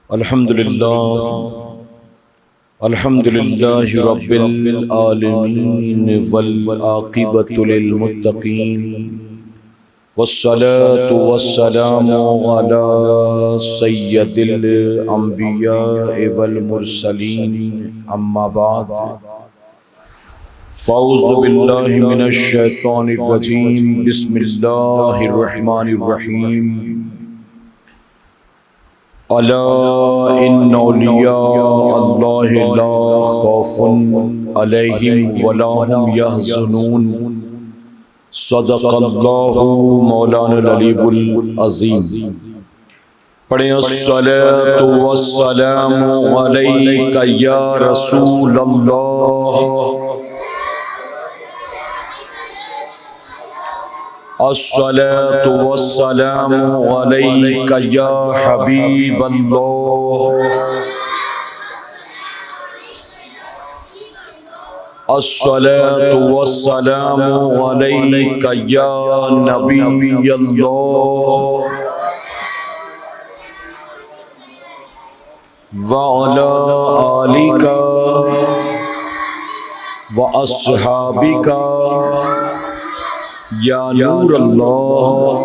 الحمد للہ رب العالمین والعاقبۃ للمتقین والصلاة والسلام علی سید الانبیاء والمرسلین اما بعد فاعوذ باللہ من الشیطان الرجیم بسم اللہ الرحمن الرحیم الا ان اولیاء اللہ لا خوف علیہم ولا هم یحزنون صدق اللہ مولانا العلی العظیم۔ پڑھیں الصلاۃ والسلام علیک یا رسول اللہ، الصلاۃ والسلام علیک یا حبیب اللہ، الصلاۃ والسلام علیک یا نبی اللہ وعلی آلک واصحابک یا نور اللہ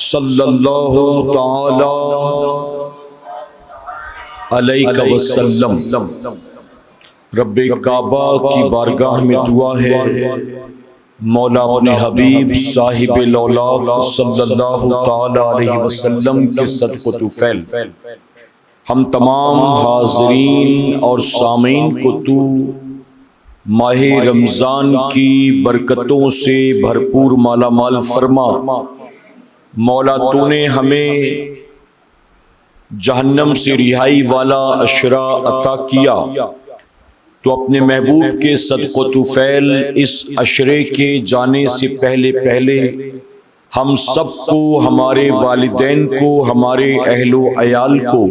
صلی اللہ تعالی علیہ وسلم۔ رب کعبہ کی بارگاہ میں دعا ہے مولا اپنے حبیب صاحب الاولاق صلی اللہ تعالی علیہ وسلم کے صدق و طفیل ہم تمام حاضرین اور سامعین کو تو ماہ رمضان کی برکتوں سے بھرپور مالا مال فرما۔ مولا تو نے ہمیں جہنم سے رہائی والا عشرہ عطا کیا، تو اپنے محبوب کے صدق و طفیل اس عشرے کے جانے سے پہلے ہم سب کو، ہمارے والدین کو، ہمارے اہل و عیال کو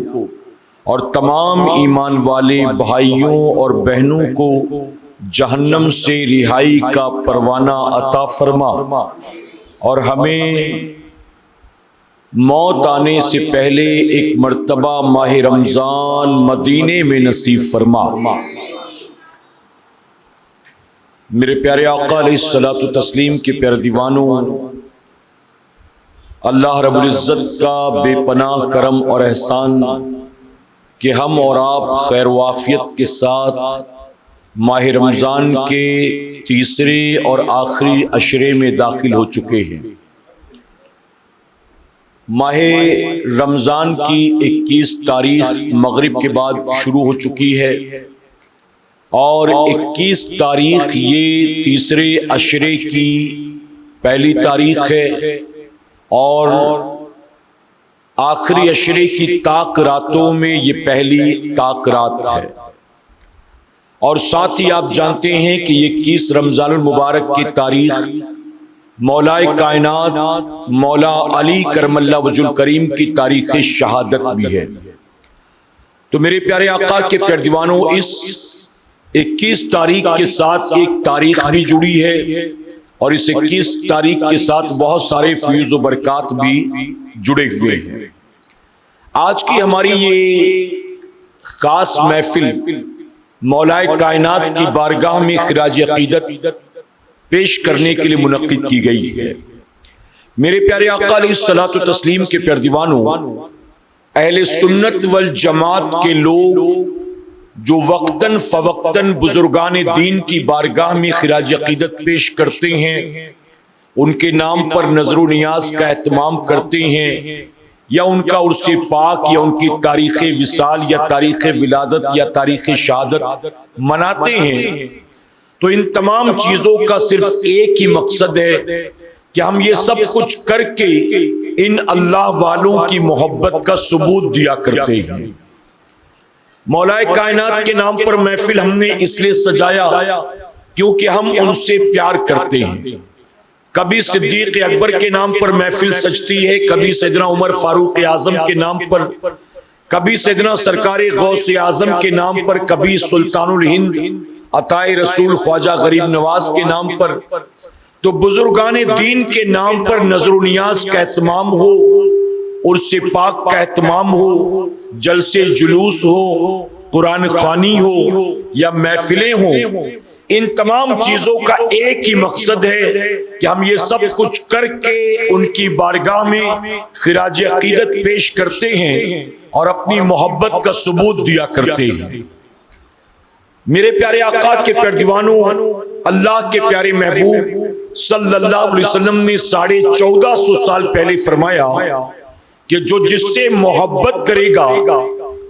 اور تمام ایمان والے بھائیوں اور بہنوں کو جہنم سے رہائی کا پروانہ عطا فرما، اور ہمیں موت آنے سے پہلے ایک مرتبہ ماہ رمضان مدینے میں نصیب فرما۔ میرے پیارے آقا علیہ الصلوۃ والتسلیم کے پیارے دیوانوں، اللہ رب العزت کا بے پناہ کرم اور احسان کہ ہم اور آپ خیر و عافیت کے ساتھ ماہ رمضان کے تیسرے اور آخری عشرے میں داخل ہو چکے ہیں۔ ماہ رمضان کی 21 تاریخ مغرب کے بعد شروع ہو چکی ہے، اور 21 تاریخ یہ تیسرے عشرے کی پہلی تاریخ ہے، اور آخری عشرے کی طاق راتوں میں یہ پہلی طاق رات ہے۔ اور ساتھ ہی آپ جانتے ہیں کہ یہ 21 رمضان المبارک کی تاریخ مولا کائنات مولا علی کرم اللہ وجہ الکریم کی تاریخ شہادت بھی ہے۔ تو میرے پیارے آقا کے پیارے دیوانوں، اس 21 تاریخ کے ساتھ ایک تاریخ بھی جڑی ہے، اور اس 21 تاریخ کے ساتھ بہت سارے فیوز و برکات بھی جڑے ہوئے ہیں۔ آج کی ہماری یہ خاص محفل مولا کائنات کی بارگاہ میں خراج عقیدت پیش کرنے کے لیے منعقد کی گئی ہے۔ میرے پیارے آقا علیہ الصلوۃ والتسلیم کے پیارے دیوانوں، اہل سنت والجماعت کے لوگ جو وقتاً فوقتاً بزرگان دین کی بارگاہ میں خراج عقیدت پیش کرتے ہیں، ان کے نام پر نظر و نیاز کا اہتمام کرتے ہیں، یا ان کا عرس پاک یا ان کی تاریخ وصال یا تاریخ ولادت یا تاریخ شہادت مناتے ہیں، تو ان تمام چیزوں کا صرف ایک ہی مقصد ہے کہ ہم یہ سب کچھ کر کے ان اللہ والوں کی محبت کا ثبوت دیا کرتے ہیں۔ مولا کائنات کے نام پر محفل ہم نے اس لیے سجایا کیونکہ ہم ان سے پیار کرتے ہیں۔ کبھی صدیق اکبر کے نام پر محفل سجتی ہے، کبھی سیدنا عمر فاروق اعظم کے نام پر، کبھی سیدنا سرکار غوث اعظم کے نام پر، کبھی سلطان الہند عطائے رسول خواجہ غریب نواز کے نام پر۔ تو بزرگان دین کے نام پر نظر و نیاز کا اہتمام ہو، عرس پاک کا اہتمام ہو، جلسے جلوس ہو، قرآن خوانی ہو یا محفلیں ہوں، ان تمام چیزوں کا ایک ہی مقصد ہے کہ ہم یہ سب کچھ کر کے ان کی بارگاہ میں خراج عقیدت پیش کرتے ہیں اور اپنی محبت کا ثبوت دیا کرتے ہیں۔ میرے پیارے آقا کے پیارے دیوانوں، اللہ کے پیارے محبوب صلی اللہ علیہ وسلم نے 1450 سال پہلے فرمایا کہ جو جس سے محبت کرے گا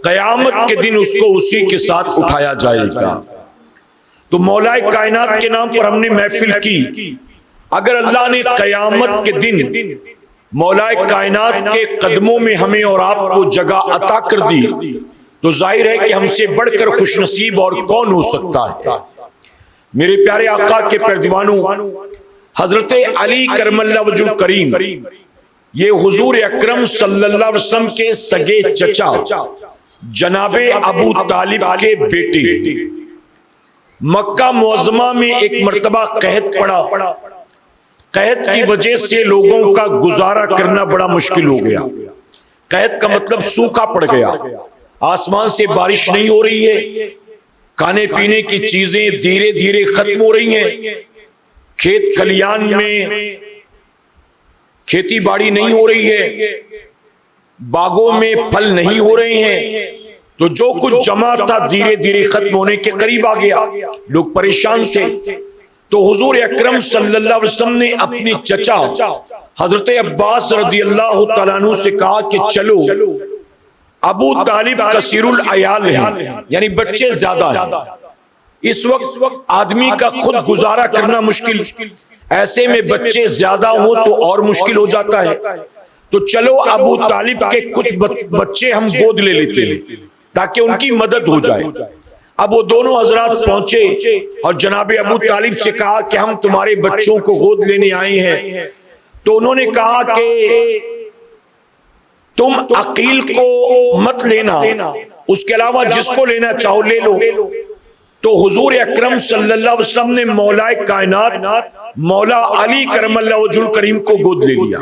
قیامت کے دن اس کو اسی کے ساتھ اٹھایا جائے گا۔ تو مولا کائنات کے نام پر ہم نے محفل کی، اگر اللہ نے قیامت کے دن مولا کائنات کے قدموں میں ہمیں اور آپ کو جگہ عطا کر دی تو ظاہر ہے کہ ہم سے بڑھ کر خوش نصیب اور کون ہو سکتا ہے۔ میرے پیارے آقا کے پیارے دیوانوں، حضرت علی کرم اللہ وجہ الکریم، یہ حضور اکرم صلی اللہ علیہ وسلم کے سگے چچا جناب ابو طالب کے بیٹے، مکہ معظمہ میں ایک مرتبہ قحط پڑا، قحط کی وجہ سے لوگوں کا گزارا کرنا بڑا مشکل ہو گیا۔ قحط کا مطلب سوکھا پڑ گیا، آسمان سے بارش نہیں ہو رہی ہے، کھانے پینے کی چیزیں دھیرے دھیرے ختم ہو رہی ہیں، کھیت کھلیان میں کھیتی باڑی نہیں ہو رہی ہے، باغوں میں پھل نہیں ہو رہے ہیں، تو جو کچھ جمع تھا دھیرے دھیرے ختم ہونے کے قریب آ گیا، لوگ پریشان تھے۔ تو حضور اکرم صلی اللہ علیہ وسلم نے اپنی چچا حضرت عباس رضی اللہ تعالیٰ عنہ سے کہا کہ چلو، ابو طالب کثیر العیال ہے، یعنی بچے زیادہ ہیں، اس وقت آدمی کا خود گزارا کرنا مشکل، ایسے میں بچے زیادہ ہوں تو اور مشکل ہو جاتا ہے، تو چلو ابو طالب کے کچھ بچے ہم گود لے لیتے ہیں تاکہ ان کی مدد ہو جائے۔ اب وہ دونوں حضرات پہنچے اور جناب ابو طالب سے کہا کہ ہم تمہارے بچوں کو گود لینے آئے ہیں، تو انہوں نے کہا کہ تم عقیل کو مت لینا، اس کے علاوہ جس کو لینا چاہو لے لو۔ تو حضور اکرم صلی اللہ علیہ وسلم نے مولا کائنات مولا علی کرم اللہ وجہ الکریم کو گود لے لیا،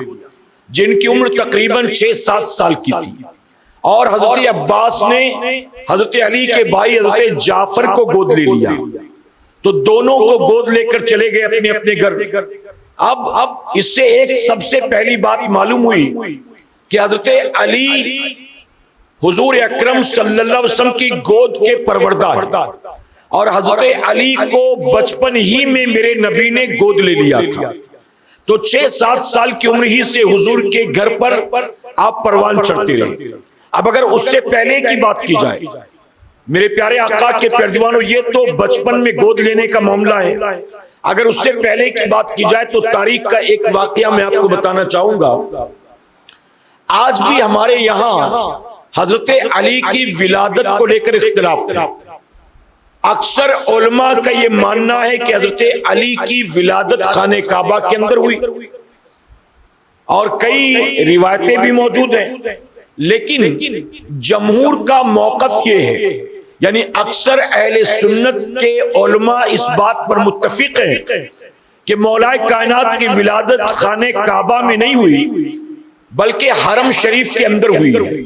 جن کی عمر تقریباً 6-7 سال کی تھی، اور حضرت عباس نے حضرت علی کے بھائی حضرت جعفر کو گود لے لیا، تو دونوں کو گود لے کر چلے گئے اپنے اپنے گھر۔ اب اس سے ایک سب سے پہلی بات معلوم ہوئی کہ حضرت علی حضور اکرم صلی اللہ علیہ وسلم کی گود کے پروردہ ہے، اور حضرت علی کو بچپن ہی میں میرے نبی نے گود لے لیا تھا، تو 6-7 سال کی عمر ہی سے حضور کے گھر پر آپ پروان چڑھتے رہے۔ اب اگر اس سے پہلے کی بات کی جائے، میرے پیارے آقا کے پیارے دیوانوں، یہ تو بچپن میں گود لینے کا معاملہ ہے، اگر اس سے پہلے کی بات کی جائے تو تاریخ کا ایک واقعہ میں آپ کو بتانا چاہوں گا۔ آج بھی ہمارے یہاں حضرت علی کی ولادت کو لے کر اختلاف ہے۔ اکثر علماء کا یہ ماننا ہے کہ حضرت علی کی ولادت خانہ کعبہ کے اندر ہوئی، اور کئی روایتیں بھی موجود ہیں، لیکن جمہور کا موقف یہ ہے، یعنی اکثر اہل سنت کے علماء اس بات پر متفق ہیں کہ مولا کائنات کی ولادت خانہ کعبہ میں نہیں ہوئی بلکہ حرم شریف کے اندر ہوئی ہے،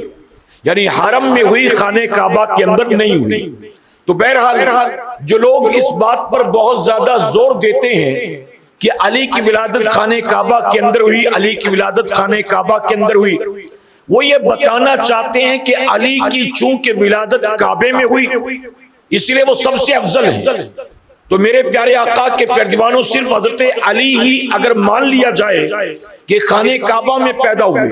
یعنی حرم میں ہوئی، خانہ کعبہ کے اندر نہیں ہوئی۔ تو بہرحال جو لوگ اس بات پر بہت زیادہ زور دیتے ہیں کہ علی کی ولادت خانہ کعبہ کے اندر ہوئی، علی کی ولادت خانہ کعبہ کے اندر ہوئی، وہ یہ بتانا چاہتے ہیں کہ علی کی چونکہ ولادت کعبے میں ہوئی اس لیے وہ سب سے افضل ہے۔ تو میرے پیارے آقا کے پیارے دیوانوں، صرف حضرت علی ہی اگر مان لیا جائے کہ خانہ کعبہ میں پیدا ہوئے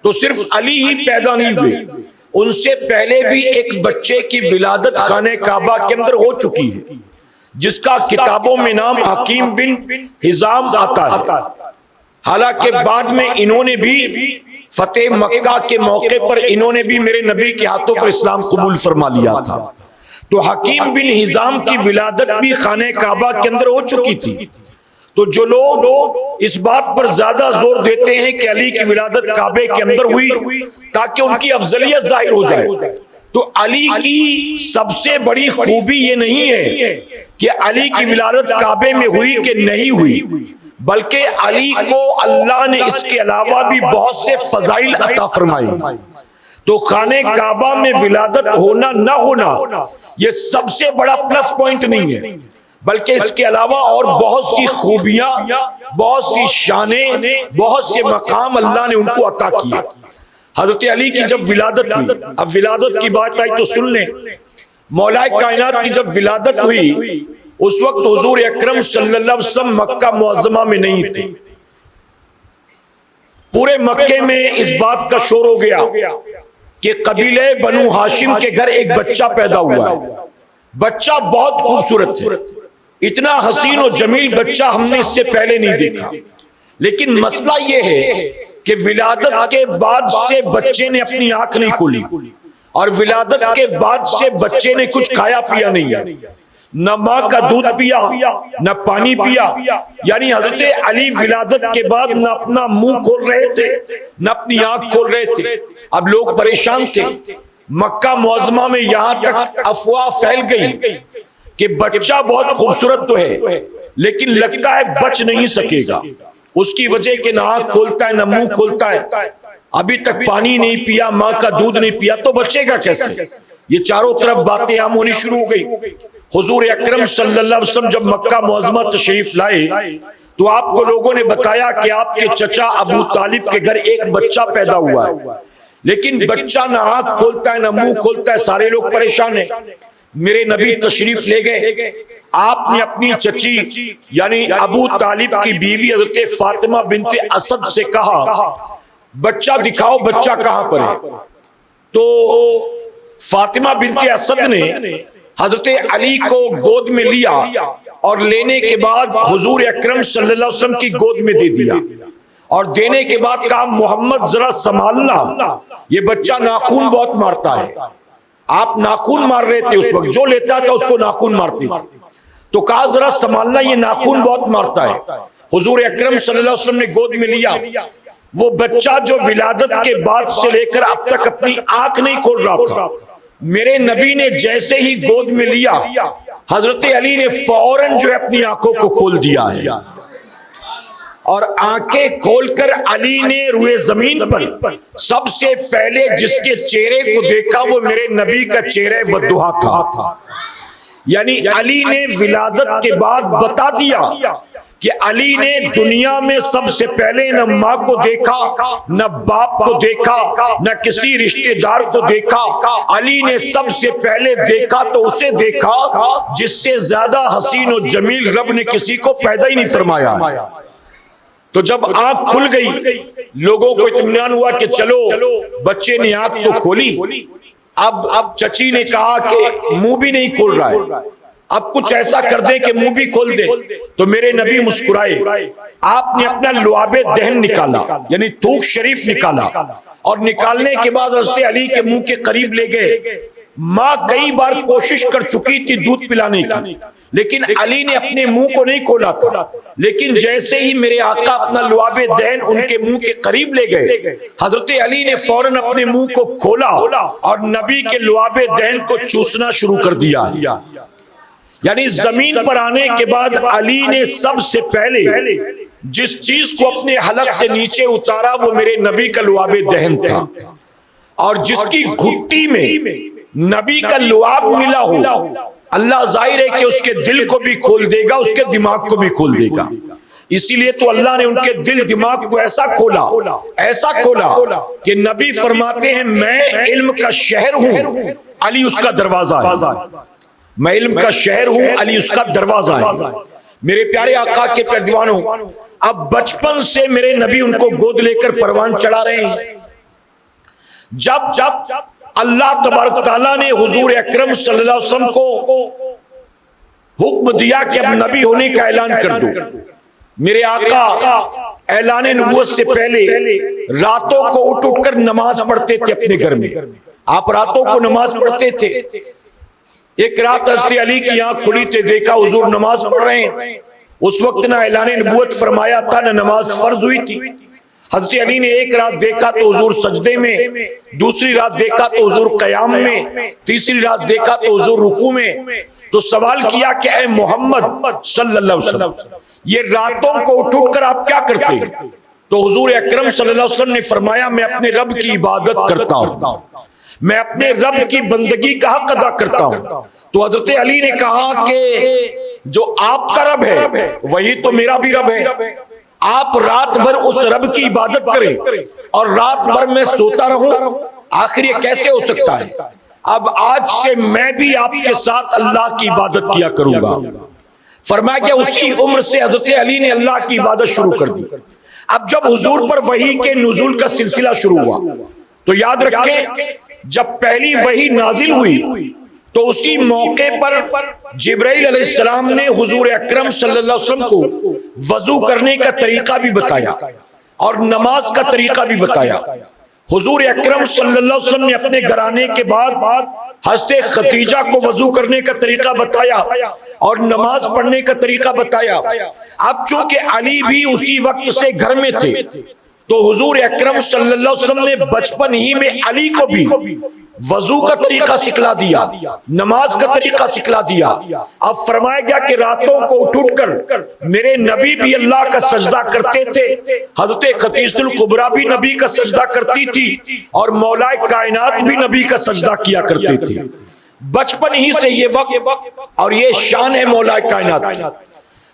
تو صرف علی ہی پیدا نہیں ہوئے، ان سے پہلے بھی ایک بچے کی ولادت خانہ کعبہ کے اندر ہو چکی ہے، جس کا کتابوں میں نام حکیم بن حزام آتا ہے۔ حالانکہ بعد میں انہوں نے بھی فتح مکہ کے موقع پر انہوں نے بھی میرے نبی کے ہاتھوں پر اسلام قبول فرما لیا تھا، تو حکیم بن حزام کی ولادت بھی خانہ کعبہ کے اندر ہو چکی تھی۔ تو جو لوگ اس بات پر زیادہ زور دیتے ہیں کہ علی کی ولادت کعبے کے اندر ہوئی تاکہ ان کی افضلیت ظاہر ہو جائے، تو علی کی سب سے بڑی خوبی یہ نہیں ہے کہ علی کی ولادت کعبے میں ہوئی کہ نہیں ہوئی، بلکہ علی کو اللہ نے اس کے علاوہ بھی بہت سے فضائل عطا فرمائے. تو خانہ کعبہ میں ولادت ہونا نہ ہونا یہ سب سے بڑا پلس پوائنٹ نہیں ہے، بلکہ اس کے علاوہ اور بہت سی خوبیاں، بہت سی شانیں، بہت سے مقام اللہ نے ان کو عطا کیے. حضرت علی کی جب ولادت ہوئی، اب ولادت کی بات آئی تو سن لیں، مولا کائنات کی جب ولادت ہوئی اس وقت حضور اکرم صلی اللہ علیہ وسلم مکہ معظمہ میں نہیں تھے. پورے مکے میں اس بات کا شور ہو گیا کہ قبیلہ بنو ہاشم کے گھر ایک بچہ پیدا ہوا ہے. بچہ بہت خوبصورت ہے، اتنا حسین و جمیل بچہ ہم نے اس سے پہلے نہیں دیکھا. لیکن مسئلہ یہ ہے کہ ولادت کے بعد سے بچے نے اپنی آنکھ نہیں کھولی، اور ولادت کے بعد سے بچے نے کچھ کھایا پیا نہیں ہے، نہ ماں کا دودھ پیا نہ پانی پیا. یعنی حضرت علی ولادت کے بعد نہ اپنا منہ کھول رہے تھے نہ اپنی آنکھ کھول رہے تھے. اب لوگ پریشان تھے. مکہ معظمہ میں یہاں تک افواہ پھیل گئی کہ بچہ بہت خوبصورت تو ہے لیکن لگتا ہے بچ نہیں سکے گا. اس کی وجہ کہ نہ آنکھ کھولتا ہے نہ منہ کھولتا ہے، ابھی تک پانی نہیں پیا، ماں کا دودھ نہیں پیا، تو بچے گا کیسے؟ یہ چاروں طرف باتیں عام ہونی شروع ہو گئی. حضور اکرم صلی اللہ علیہ وسلم جب مکہ معظمہ تشریف لائے تو آپ کو لوگوں نے بتایا کہ آپ کے چچا ابو طالب کے گھر ایک بچہ پیدا ہوا ہے، لیکن بچہ نہ آنکھ کھولتا ہے نہ منہ کھولتا ہے. سارے لوگ پریشان ہیں. میرے نبی تشریف لے گئے. آپ نے اپنی چچی یعنی ابو طالب کی بیوی حضرت فاطمہ بنت اسد سے کہا بچہ دکھاؤ، بچہ کہاں پر ہے؟ تو فاطمہ بنت اسد نے حضرت علی کو گود میں لیا اور لینے کے بعد حضور اکرم صلی اللہ علیہ وسلم کی گود میں دے دیا، اور دینے کے بعد کہا محمد ذرا سنبھالنا، یہ بچہ ناخون بہت مارتا ہے. آپ ناخون مار رہے تھے اس وقت، جو لیتا تھا اس کو ناخون مارتے تھے. تو کہا ذرا سنبھالنا، یہ ناخون بہت مارتا ہے. حضور اکرم صلی اللہ علیہ وسلم نے گود میں لیا. وہ بچہ جو ولادت کے بعد سے لے کر اب تک اپنی آنکھ نہیں کھول رہا تھا، میرے نبی نے جیسے ہی گود میں لیا حضرت علی نے فوراً جو اپنی آنکھوں کو کھول دیا ہے، اور آنکھیں کھول کر علی نے روئے زمین پر سب سے پہلے جس کے چہرے کو دیکھا وہ میرے نبی کا چہرہ ودھا تھا. یعنی علی نے ولادت کے بعد بتا دیا کہ علی نے دنیا میں سب سے پہلے نہ ماں کو دیکھا، نہ باپ کو دیکھا، نہ کسی رشتہ دار کو دیکھا. علی نے سب سے پہلے دیکھا تو اسے دیکھا جس سے زیادہ حسین و جمیل رب نے کسی کو پیدا ہی نہیں فرمایا. تو جب آنکھ کھل گئی لوگوں کو اطمینان ہوا کہ چلو بچے نے آنکھ تو کھولی. اب چچی نے کہا کہ منہ بھی نہیں کھول رہا ہے، اب کچھ ایسا کر دیں کہ منہ بھی کھول دے. تو میرے نبی مسکرائے. آپ نے اپنا لعاب دہن نکالا یعنی تھوک شریف نکالا، اور نکالنے کے بعد حضرت علی کے منہ کے قریب لے گئے. ماں کئی بار کوشش کر چکی تھی دودھ پلانے کی، لیکن علی نے اپنے منہ کو نہیں کھولا تھا. لیکن جیسے ہی میرے آقا اپنا لعاب دہن ان کے منہ کے قریب لے گئے، حضرت علی نے فوراً اپنے منہ کو کھولا اور نبی کے لعاب دہن کو چوسنا شروع کر دیا. یعنی زمین پر آنے کے بعد علی نے سب سے پہلے جس چیز کو اپنے حلق کے نیچے اتارا وہ میرے نبی کا لعاب دہن تھا، اور جس کی گھٹی میں نبی کا لعاب ملا ہو اللہ ظاہر ہے کہ اس کے دل کو بھی کھول دے گا، اس کے دماغ کو بھی کھول دے گا. اسی لیے تو اللہ نے ان کے دل دماغ کو ایسا کھولا کہ نبی فرماتے ہیں میں علم کا شہر ہوں، علی اس کا دروازہ ہے. میں علم کا شہر ہوں، علی اس کا دروازہ ہے. میرے پیارے آقا کے پیروانوں، اب بچپن سے میرے نبی ان کو گود لے کر پروان چڑھا رہے ہیں. جب اللہ تبارک تعالیٰ نے حضور اکرم صلی اللہ علیہ وسلم کو حکم دیا کہ اب نبی ہونے کا اعلان کر دو، میرے آقا اعلان نبوت سے پہلے راتوں کو اٹھ کر نماز پڑھتے تھے اپنے گھر میں. آپ راتوں کو نماز پڑھتے تھے. ایک رات حضرت علی کی آنکھ کھلی تھی، دیکھا حضور نماز پڑھ رہے ہیں. اس وقت نہ اعلان نبوت فرمایا تھا نہ نماز فرض ہوئی تھی. حضرت علی نے ایک رات دیکھا تو حضور سجدے میں، دوسری رات دیکھا تو حضور قیام میں، تیسری رات دیکھا تو حضور رکوع میں. تو سوال کیا کہ اے محمد صلی اللہ علیہ وسلم یہ راتوں کو اٹھ اٹھ کر آپ کیا کرتے؟ تو حضور اکرم صلی اللہ علیہ وسلم نے فرمایا میں اپنے رب کی عبادت کرتا ہوں، میں اپنے رب کی بندگی کا حق ادا کرتا ہوں۔ تو حضرت علی نے کہا کہ جو آپ کا رب ہے وہی تو میرا بھی رب ہے، آپ رات بھر اس رب کی عبادت کریں اور رات بھر میں سوتا رہوں، آخر یہ کیسے ہو سکتا ہے؟ اب آج سے میں بھی آپ کے ساتھ اللہ کی عبادت کیا کروں گا۔ فرمایا کہ اسی عمر سے حضرت علی نے اللہ کی عبادت شروع کر دی۔ اب جب حضور پر وحی کے نزول کا سلسلہ شروع ہوا تو یاد رکھیں جب پہلی وحی نازل ہوئی تو اسی موقع پر جبرائیل علیہ السلام نے حضور اکرم صلی اللہ علیہ وسلم کو وضو کرنے کا طریقہ بھی بتایا اور نماز کا طریقہ بھی بتایا۔ حضور اکرم صلی اللہ علیہ وسلم نے اپنے گھرانے کے بعد حضرت خدیجہ کو وضو کرنے کا طریقہ بتایا اور نماز پڑھنے کا طریقہ بتایا۔ اب چونکہ علی بھی اسی وقت سے گھر میں تھے تو حضور اکرم صلی اللہ علیہ وسلم نے بچپن ہی میں علی کو بھی وضو کا طریقہ سکھلا دیا، نماز کا طریقہ سکھلا دیا۔ اب فرمایا گیا کہ راتوں کو اٹھ اٹھ کر میرے نبی بھی اللہ کا سجدہ کرتے تھے، حضرت خدیجہ الکبریٰ بھی نبی کا سجدہ کرتی تھی اور مولا کائنات بھی نبی کا سجدہ کیا کرتے تھے۔ بچپن ہی سے یہ وقت اور یہ شان ہے مولا کائنات کی۔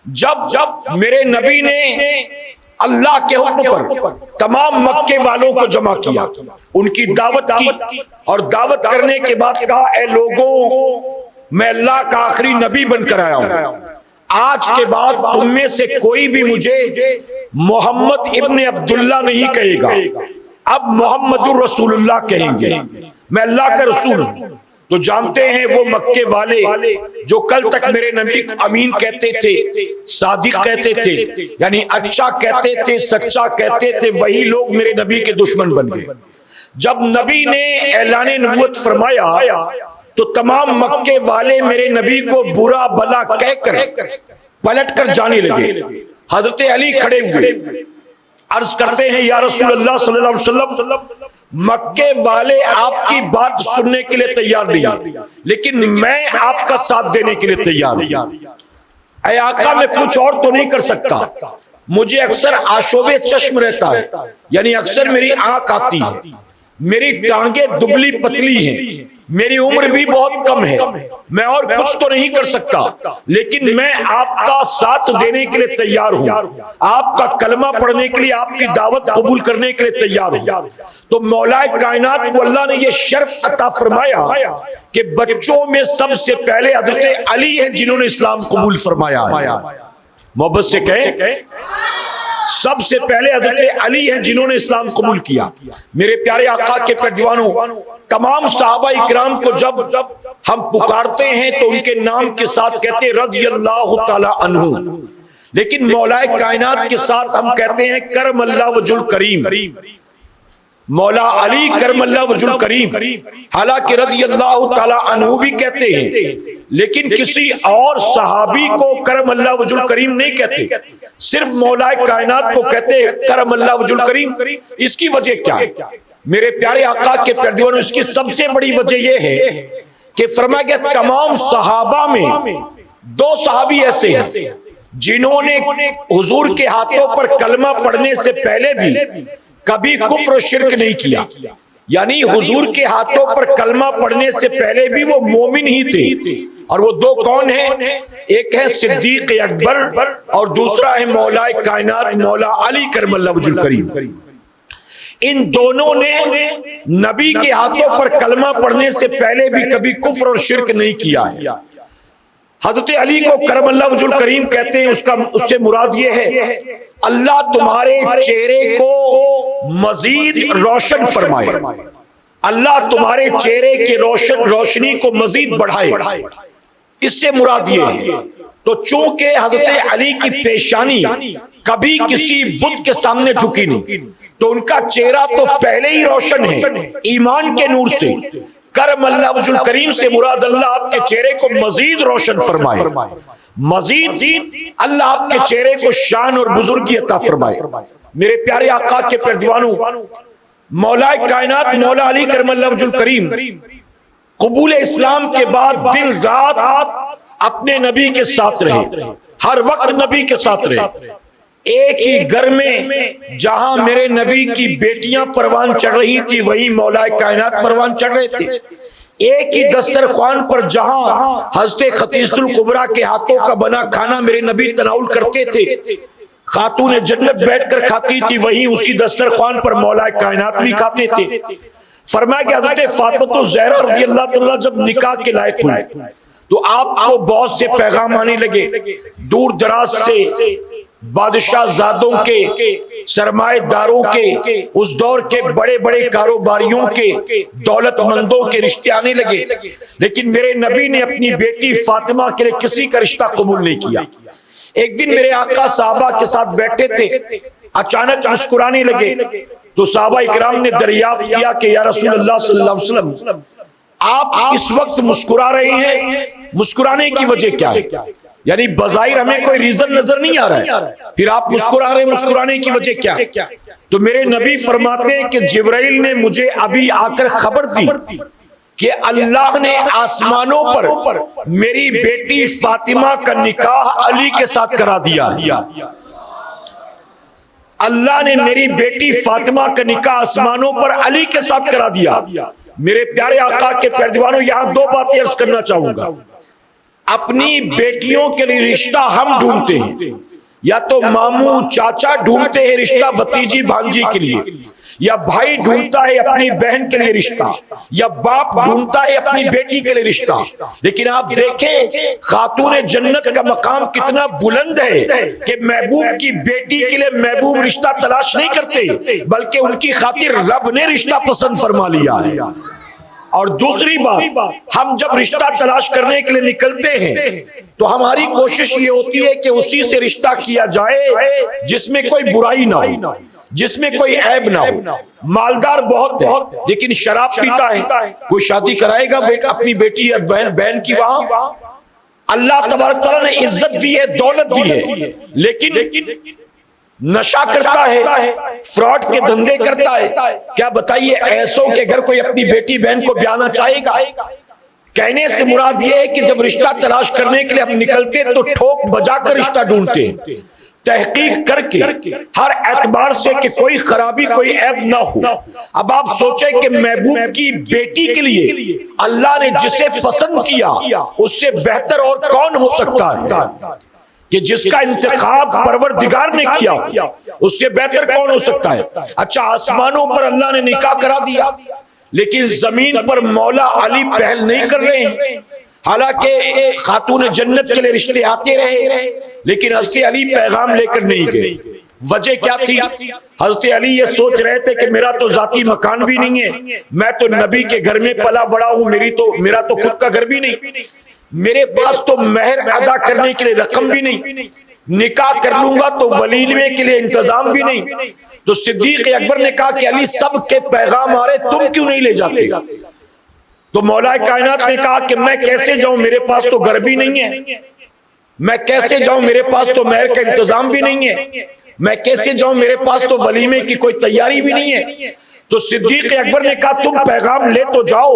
جب میرے نبی نے اللہ کے حکم پر تمام مکے والوں کو جمع کیا، ان کی دعوت کی اور دعوت کرنے کے بعد کہا اے لوگوں میں اللہ کا آخری نبی بن کر آیا ہوں، آج کے بعد تم میں سے کوئی بھی مجھے محمد ابن عبداللہ نہیں کہے گا، اب محمد الرسول اللہ کہیں گے، میں اللہ کا رسول ہوں۔ تو جانتے ہیں وہ مکے والے جو کل تک میرے نبی امین کہتے تھے، صادق کہتے تھے، یعنی اچھا کہتے تھے، سچا کہتے تھے، وہی لوگ میرے نبی کے دشمن بن گئے۔ جب نبی نے اعلان نبوت فرمایا تو تمام مکے والے میرے نبی کو برا بھلا کہہ کر پلٹ کر جانے لگے۔ حضرت علی کھڑے ہوئے، عرض کرتے ہیں یا رسول اللہ صلی اللہ علیہ وسلم مکے والے آپ کی بات سننے کے لیے تیار نہیں، لیکن میں آپ کا ساتھ دینے کے لیے تیار ہوں۔ اے آقا میں کچھ اور تو نہیں کر سکتا، مجھے اکثر آشوب چشم رہتا ہے، یعنی اکثر میری آنکھ آتی ہے، میری ٹانگیں دبلی پتلی ہیں، میری عمر بھی بہت کم ہے، میں اور کچھ تو نہیں کر سکتا، لیکن میں آپ کا ساتھ دینے کے لیے تیار ہوں، آپ کا کلمہ پڑھنے کے لیے، آپ کی دعوت قبول کرنے کے لیے تیار ہوں۔ تو مولا کائنات کو اللہ نے یہ شرف عطا فرمایا کہ بچوں میں سب سے پہلے حضرت علی ہیں جنہوں نے اسلام قبول فرمایا ہے۔ محبت سے کہیں سب سے پہلے حضرت علی ہیں جنہوں نے اسلام قبول کیا۔ میرے پیارے آقا کے پردیوانوں، تمام صحابہ اکرام کو جب ہم پکارتے ہیں تو ان کے نام کے ساتھ کہتے ہیں رضی اللہ تعالی عنہ، لیکن مولا کائنات کے ساتھ ہم کہتے ہیں کرم اللہ وجہ الکریم، مولا علی کرم اللہ وجہ الکریم۔ حالانکہ رضی اللہ تعالی عنہ بھی کہتے ہیں، لیکن کسی اور صحابی کو کرم اللہ وجہ الکریم نہیں کہتے، صرف مولا کائنات کو کہتے ہیں کرم اللہ وجہ الکریم۔ اس کی وجہ کیا ہے میرے پیارے آقا کے پیارے؟ اس کی سب سے بڑی وجہ یہ ہے کہ فرمایا گیا تمام صحابہ میں دو صحابی ایسے ہیں جنہوں نے حضور کے ہاتھوں پر کلمہ پڑھنے سے پہلے بھی کبھی کفر و شرک نہیں کیا، یعنی حضور کے ہاتھوں پر کلمہ پڑھنے سے پہلے بھی وہ مومن ہی تھے۔ اور وہ دو کون ہیں؟ ایک ہے صدیق اکبر اور دوسرا ہے مولا کائنات مولا علی کرم اللہ وجہ الکریم۔ ان دونوں نے نبی کے ہاتھوں پر کلمہ پڑھنے سے پہلے بھی کبھی کفر اور شرک نہیں کیا ہے۔ حضرت علی کو کرم اللہ وجہ الکریم کہتے ہیں، اس سے مراد یہ ہے اللہ تمہارے چہرے کو مزید روشن فرمائے، اللہ تمہارے چہرے کی روشنی کو مزید بڑھائے، اس سے مراد یہ ہے۔ تو چونکہ حضرت علی کی پیشانی کبھی کسی بت کے سامنے جھکی نہیں، تو ان کا چہرہ تو پہلے ہی روشن ہے ایمان کے نور سے۔ کرم اللہ وجہ الکریم سے مراد اللہ آپ کے چہرے کو مزید روشن فرمائے، مزید اللہ آپ کے چہرے کو شان اور بزرگی عطا فرمائے۔ میرے پیارے آقا کے پردیوانوں، مولا کائنات مولا علی کرم اللہ وجہ الکریم قبول اسلام کے بعد دن رات اپنے نبی کے ساتھ رہے، ہر وقت نبی کے ساتھ رہے. ایک ہی گھر میں جہاں میرے نبی کی بیٹیاں پروان چڑھ رہی تھی وہیں مولا کائنات پروان چڑھ رہے تھے. ایک ہی دسترخوان پر جہاں حضرت خدیجہ الکبریٰ کے ہاتھوں کا بنا کھانا میرے نبی تناول کرتے تھے، خاتون جنت بیٹھ کر کھاتی تھی، وہیں اسی دسترخوان پر مولا کائنات بھی کھاتے تھے. فرمایا کہ حضرت فاطمہ الزہرا رضی اللہ تعالیٰ جب نکاح کے لائق ہوئی تو آپ کو بہت سے پیغام آنے لگے دور دراز سے، بادشاہ زادوں کے، سرمایہ داروں کے، اس دور کے بڑے بڑے کاروباریوں کے، دولت مندوں کے رشتے آنے لگے. لیکن میرے نبی نے اپنی بیٹی فاطمہ کے لیے کسی کا رشتہ قبول نہیں کیا. ایک دن میرے آقا صحابہ کے ساتھ بیٹھے تھے، اچانک مسکرانے لگے تو صحابہ اکرام نے دریافت کیا کہ یا رسول اللہ صلی اللہ علیہ وسلم آپ اس وقت مسکرا رہے ہیں، مسکرانے کی وجہ کیا ہے؟ یعنی بظاہر ہمیں کوئی ریزن نظر نہیں آ رہا ہے، پھر آپ مسکرا رہے ہیں، مسکرانے کی وجہ کیا ہے؟ تو میرے نبی فرماتے ہیں کہ جبرائیل نے مجھے ابھی آ کر خبر دی کہ اللہ نے آسمانوں پر میری بیٹی فاطمہ کا نکاح علی کے ساتھ کرا دیا. اللہ نے میری بیٹی فاطمہ کا نکاح آسمانوں پر علی کے ساتھ کرا دیا. میرے پیارے آقا کے پیروانوں، یہاں دو باتیں عرض کرنا چاہوں گا. اپنی بیٹیوں کے لیے رشتہ ہم ڈھونڈتے ہیں، یا تو ماموں چاچا ڈھونڈتے ہیں رشتہ بھتیجی بھانجی کے لیے، یا بھائی ڈھونڈتا ہے اپنی بہن کے لیے رشتہ، یا باپ ڈھونڈتا ہے اپنی بیٹی کے لیے رشتہ. لیکن آپ دیکھیں خاتون جنت کا مقام کتنا بلند ہے کہ محبوب کی بیٹی کے لیے محبوب رشتہ تلاش نہیں کرتے بلکہ ان کی خاطر رب نے رشتہ پسند فرما لیا ہے. اور دوسری بات، ہم جب رشتہ تلاش کرنے کے لیے نکلتے ہیں تو ہماری کوشش یہ ہوتی ہے کہ اسی سے رشتہ کیا جائے جس میں کوئی برائی نہ ہو، جس میں کوئی عیب نہ ہو. مالدار بہت ہے لیکن شراب پیتا ہے، کوئی شادی کرائے گا بیٹا اپنی بیٹی یا بہن کی؟ وہاں اللہ تبارک تعالیٰ نے عزت دی ہے، دولت دی ہے، لیکن نشہ کرتا ہے، فراڈ کے دھندے کرتا ہے. کیا بتائیے ایسوں کے گھر کوئی اپنی بیٹی بہن کو بیانا چاہے گا؟ کہنے سے مراد یہ ہے کہ جب رشتہ تلاش کرنے کے لیے ہم نکلتے تو ٹھوک بجا کر رشتہ ڈھونڈتے ہیں، تحقیق کر کے ہر اعتبار سے کہ کوئی خرابی کوئی عیب نہ ہو. اب آپ سوچیں کہ محبوب کی بیٹی کے لیے اللہ نے جسے پسند کیا اس سے بہتر اور کون ہو سکتا ہے کہ جس کا انتخاب پروردگار نے کیا، اس سے بہتر کون ہو سکتا ہے؟ اچھا، آسمانوں پر اللہ نے نکاح کرا دیا لیکن زمین پر مولا علی پہل نہیں کر رہے ہیں. حالانکہ خاتون جنت کے لیے رشتے آتے رہے لیکن حضرت علی پیغام لے کر نہیں گئے. وجہ کیا تھی؟ حضرت علی یہ سوچ رہے تھے کہ میرا تو ذاتی مکان بھی نہیں ہے، میں تو نبی کے گھر میں پلا بڑا ہوں، میرا تو خود کا گھر بھی نہیں، میرے پاس تو مہر ادا کرنے کے لیے رقم بھی نہیں، نکاح کر لوں گا تو ولیمے کے لیے انتظام بھی نہیں. تو صدیق اکبر نے کہا کہ علی سب کے پیغام آ رہے، تم کیوں نہیں لے جاتے؟ تو مولا کائنات نے کہا کہ میں کیسے جاؤں، میرے پاس تو گھر بھی نہیں ہے، میں کیسے جاؤں، میرے پاس تو مہر کا انتظام بھی نہیں ہے، میں کیسے جاؤں، میرے پاس تو ولیمے کی کوئی تیاری بھی نہیں ہے. تو صدیق اکبر نے کہا تم پیغام لے تو جاؤ،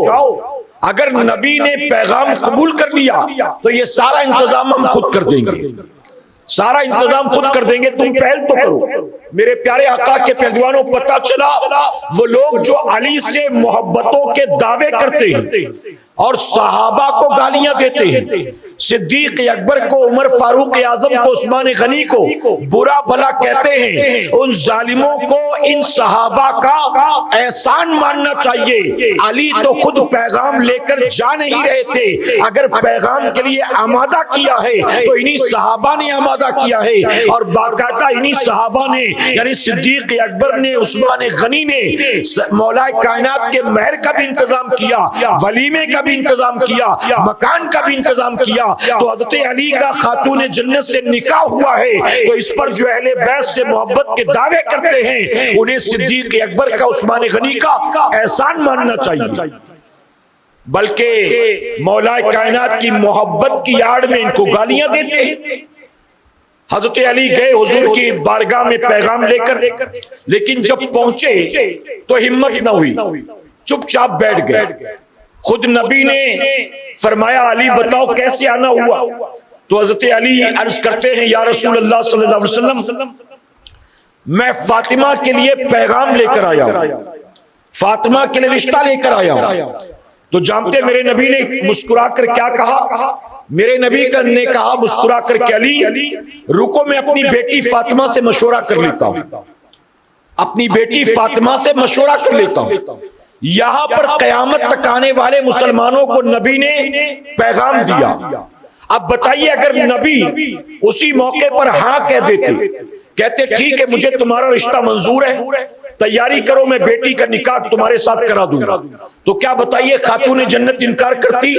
اگر نبی نے پیغام قبول کر لیا تو یہ سارا انتظام ہم خود کر دیں گے، سارا انتظام خود کر دیں گے، تم پہل تو کرو. میرے پیارے آقا کے پیروانوں، پتہ چلا وہ لوگ جو علی سے محبتوں کے دعوے کرتے ہیں اور صحابہ کو گالیاں دیتے ہیں، صدیق اکبر کو، عمر فاروق اعظم کو، عثمان غنی کو برا بھلا کہتے ہیں، ان ظالموں کو ان صحابہ کا احسان ماننا چاہیے. علی تو خود پیغام لے کر جا نہیں رہے تھے، اگر پیغام کے لیے آمادہ کیا ہے تو انہی صحابہ نے آمادہ کیا ہے، اور باقاعدہ انہی صحابہ نے یعنی صدیق اکبر نے، عثمان غنی نے مولا کائنات کے مہر کا بھی انتظام کیا، ولیمے کا بھی انتظام کیا، مکان کا بھی انتظام کیا. تو حضرت علی کا خاتون جنت سے نکاح ہوا ہے تو اس پر جو اہل بیت سے محبت کے دعوے کرتے ہیں انہیں صدیق اکبر کا، عثمان غنی کا احسان ماننا چاہیے، بلکہ مولا کائنات کی محبت کی آڑ میں ان کو گالیاں دیتے ہیں. حضرت علی گئے حضور کی بارگاہ میں پیغام لے کر، لیکن جب پہنچے تو ہمت نہ ہوئی، چپ چاپ بیٹھ گئے. خود نبی نے فرمایا علی بتاؤ کیسے آنا ہوا؟ تو حضرت علی عرض کرتے ہیں یا رسول اللہ صلی اللہ علیہ وسلم میں فاطمہ کے لیے پیغام لے کر آیا ہوں، فاطمہ کے لیے رشتہ لے کر آیا ہوں۔ تو جانتے میرے نبی نے مسکرا کر کیا کہا؟ میرے نبی نے کہا مسکرا کر کہ علی رکو میں اپنی بیٹی فاطمہ سے مشورہ کر لیتا ہوں، اپنی بیٹی فاطمہ سے مشورہ کر لیتا ہوں۔ یہاں پر قیامت تک آنے والے مسلمانوں کو نبی نے پیغام دیا۔ اب بتائیے اگر نبی اسی موقع پر ہاں کہہ دیتے، کہتے ٹھیک ہے مجھے تمہارا رشتہ منظور ہے، تیاری کرو میں بیٹی کا نکاح تمہارے ساتھ کرا دوں گا، تو کیا بتائیے خاتون جنت انکار کرتی؟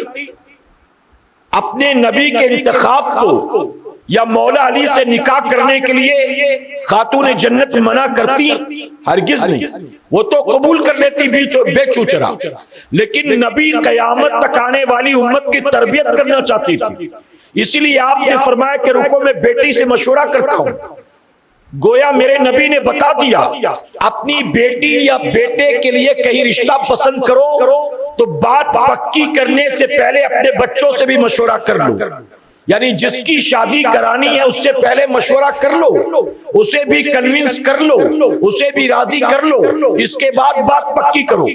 اپنے نبی کے انتخاب کو یا مولا علی سے نکاح کرنے کے لیے خاتون جنت منع کرتی؟ ہرگز نہیں، وہ تو قبول کر لیتی بے چوچرا۔ لیکن نبی قیامت تک آنے والی امت کی تربیت کرنا چاہتی تھی، اسی لیے آپ نے فرمایا کہ رکو میں بیٹی سے مشورہ کرتا ہوں۔ گویا میرے نبی نے بتا دیا اپنی بیٹی یا بیٹے کے لیے کہیں رشتہ پسند کرو تو بات پکی کرنے سے پہلے اپنے بچوں سے بھی مشورہ کر لو، یعنی جس کی شادی کرانی ہے اس سے پہلے مشورہ کر لو، اسے بھی کنونس کر لو، اسے بھی راضی کر لو، اس کے بعد بات پکی کرو۔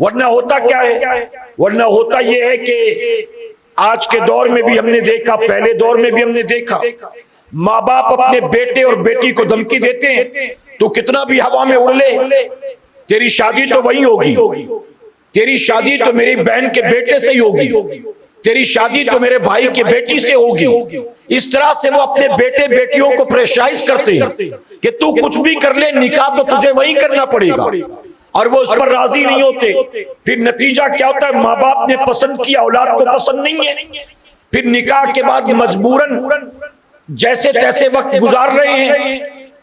ورنہ ہوتا کیا ہے؟ ورنہ ہوتا یہ ہے کہ آج کے دور میں بھی ہم نے دیکھا، پہلے دور میں بھی ہم نے دیکھا، ماں باپ اپنے بیٹے اور بیٹی کو دھمکی دیتے ہیں تو کتنا بھی ہوا میں اڑ لے تیری شادی تو وہی ہوگی، تیری شادی تو میری بہن کے بیٹے سے ہی ہوگی، تیری شادی تو میرے بھائی کی بیٹی سے ہوگی۔ اس طرح سے وہ اپنے بیٹے بیٹیوں کو پریشرائز کرتے ہیں کہ تو کچھ بھی کر لے نکاح تو تجھے وہی کرنا پڑے گا، اور وہ اس پر راضی نہیں ہوتے۔ پھر نتیجہ کیا ہوتا ہے؟ ماں باپ نے پسند کیا، اولاد کو پسند نہیں ہے، پھر نکاح کے بعد مجبوراً جیسے تیسے وقت گزار رہے ہیں۔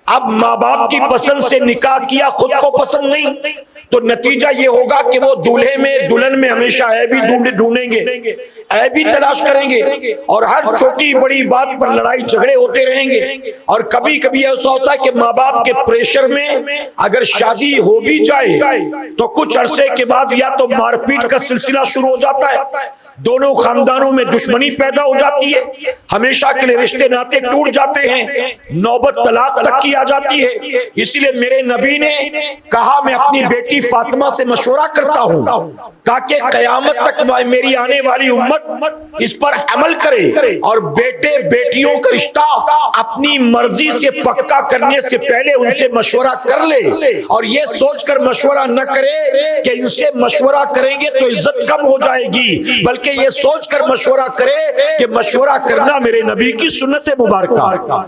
اب ماں باپ کی پسند سے نکاح کیا، خود کو پسند نہیں، تو نتیجہ یہ ہوگا کہ وہ دولہے میں دلہن میں ہمیشہ عیب ہی ڈھونڈیں گے، عیب ہی تلاش کریں گے، اور ہر چھوٹی بڑی بات پر لڑائی جھگڑے ہوتے رہیں گے۔ اور کبھی کبھی ایسا ہوتا ہے کہ ماں باپ کے پریشر میں اگر شادی ہو بھی جائے تو کچھ عرصے کے بعد یا تو مار پیٹ کا سلسلہ شروع ہو جاتا ہے، دونوں خاندانوں میں دشمنی پیدا ہو جاتی ہے، ہمیشہ کے لیے رشتے ناطے ٹوٹ جاتے ہیں، نوبت طلاق تک کی آ جاتی ہے۔ اسی لیے میرے نبی نے کہا میں اپنی بیٹی فاطمہ سے مشورہ کرتا ہوں تاکہ قیامت تک میری آنے والی امت اس پر عمل کرے، اور بیٹے بیٹیوں کا رشتہ اپنی مرضی سے پکا کرنے سے پہلے ان سے مشورہ کر لے، اور یہ سوچ کر مشورہ نہ کرے کہ ان سے مشورہ کریں گے تو عزت کم ہو جائے گی، بلکہ یہ سوچ کر مشورہ کرے کہ مشورہ کرنا میرے نبی کی سنت مبارکہ۔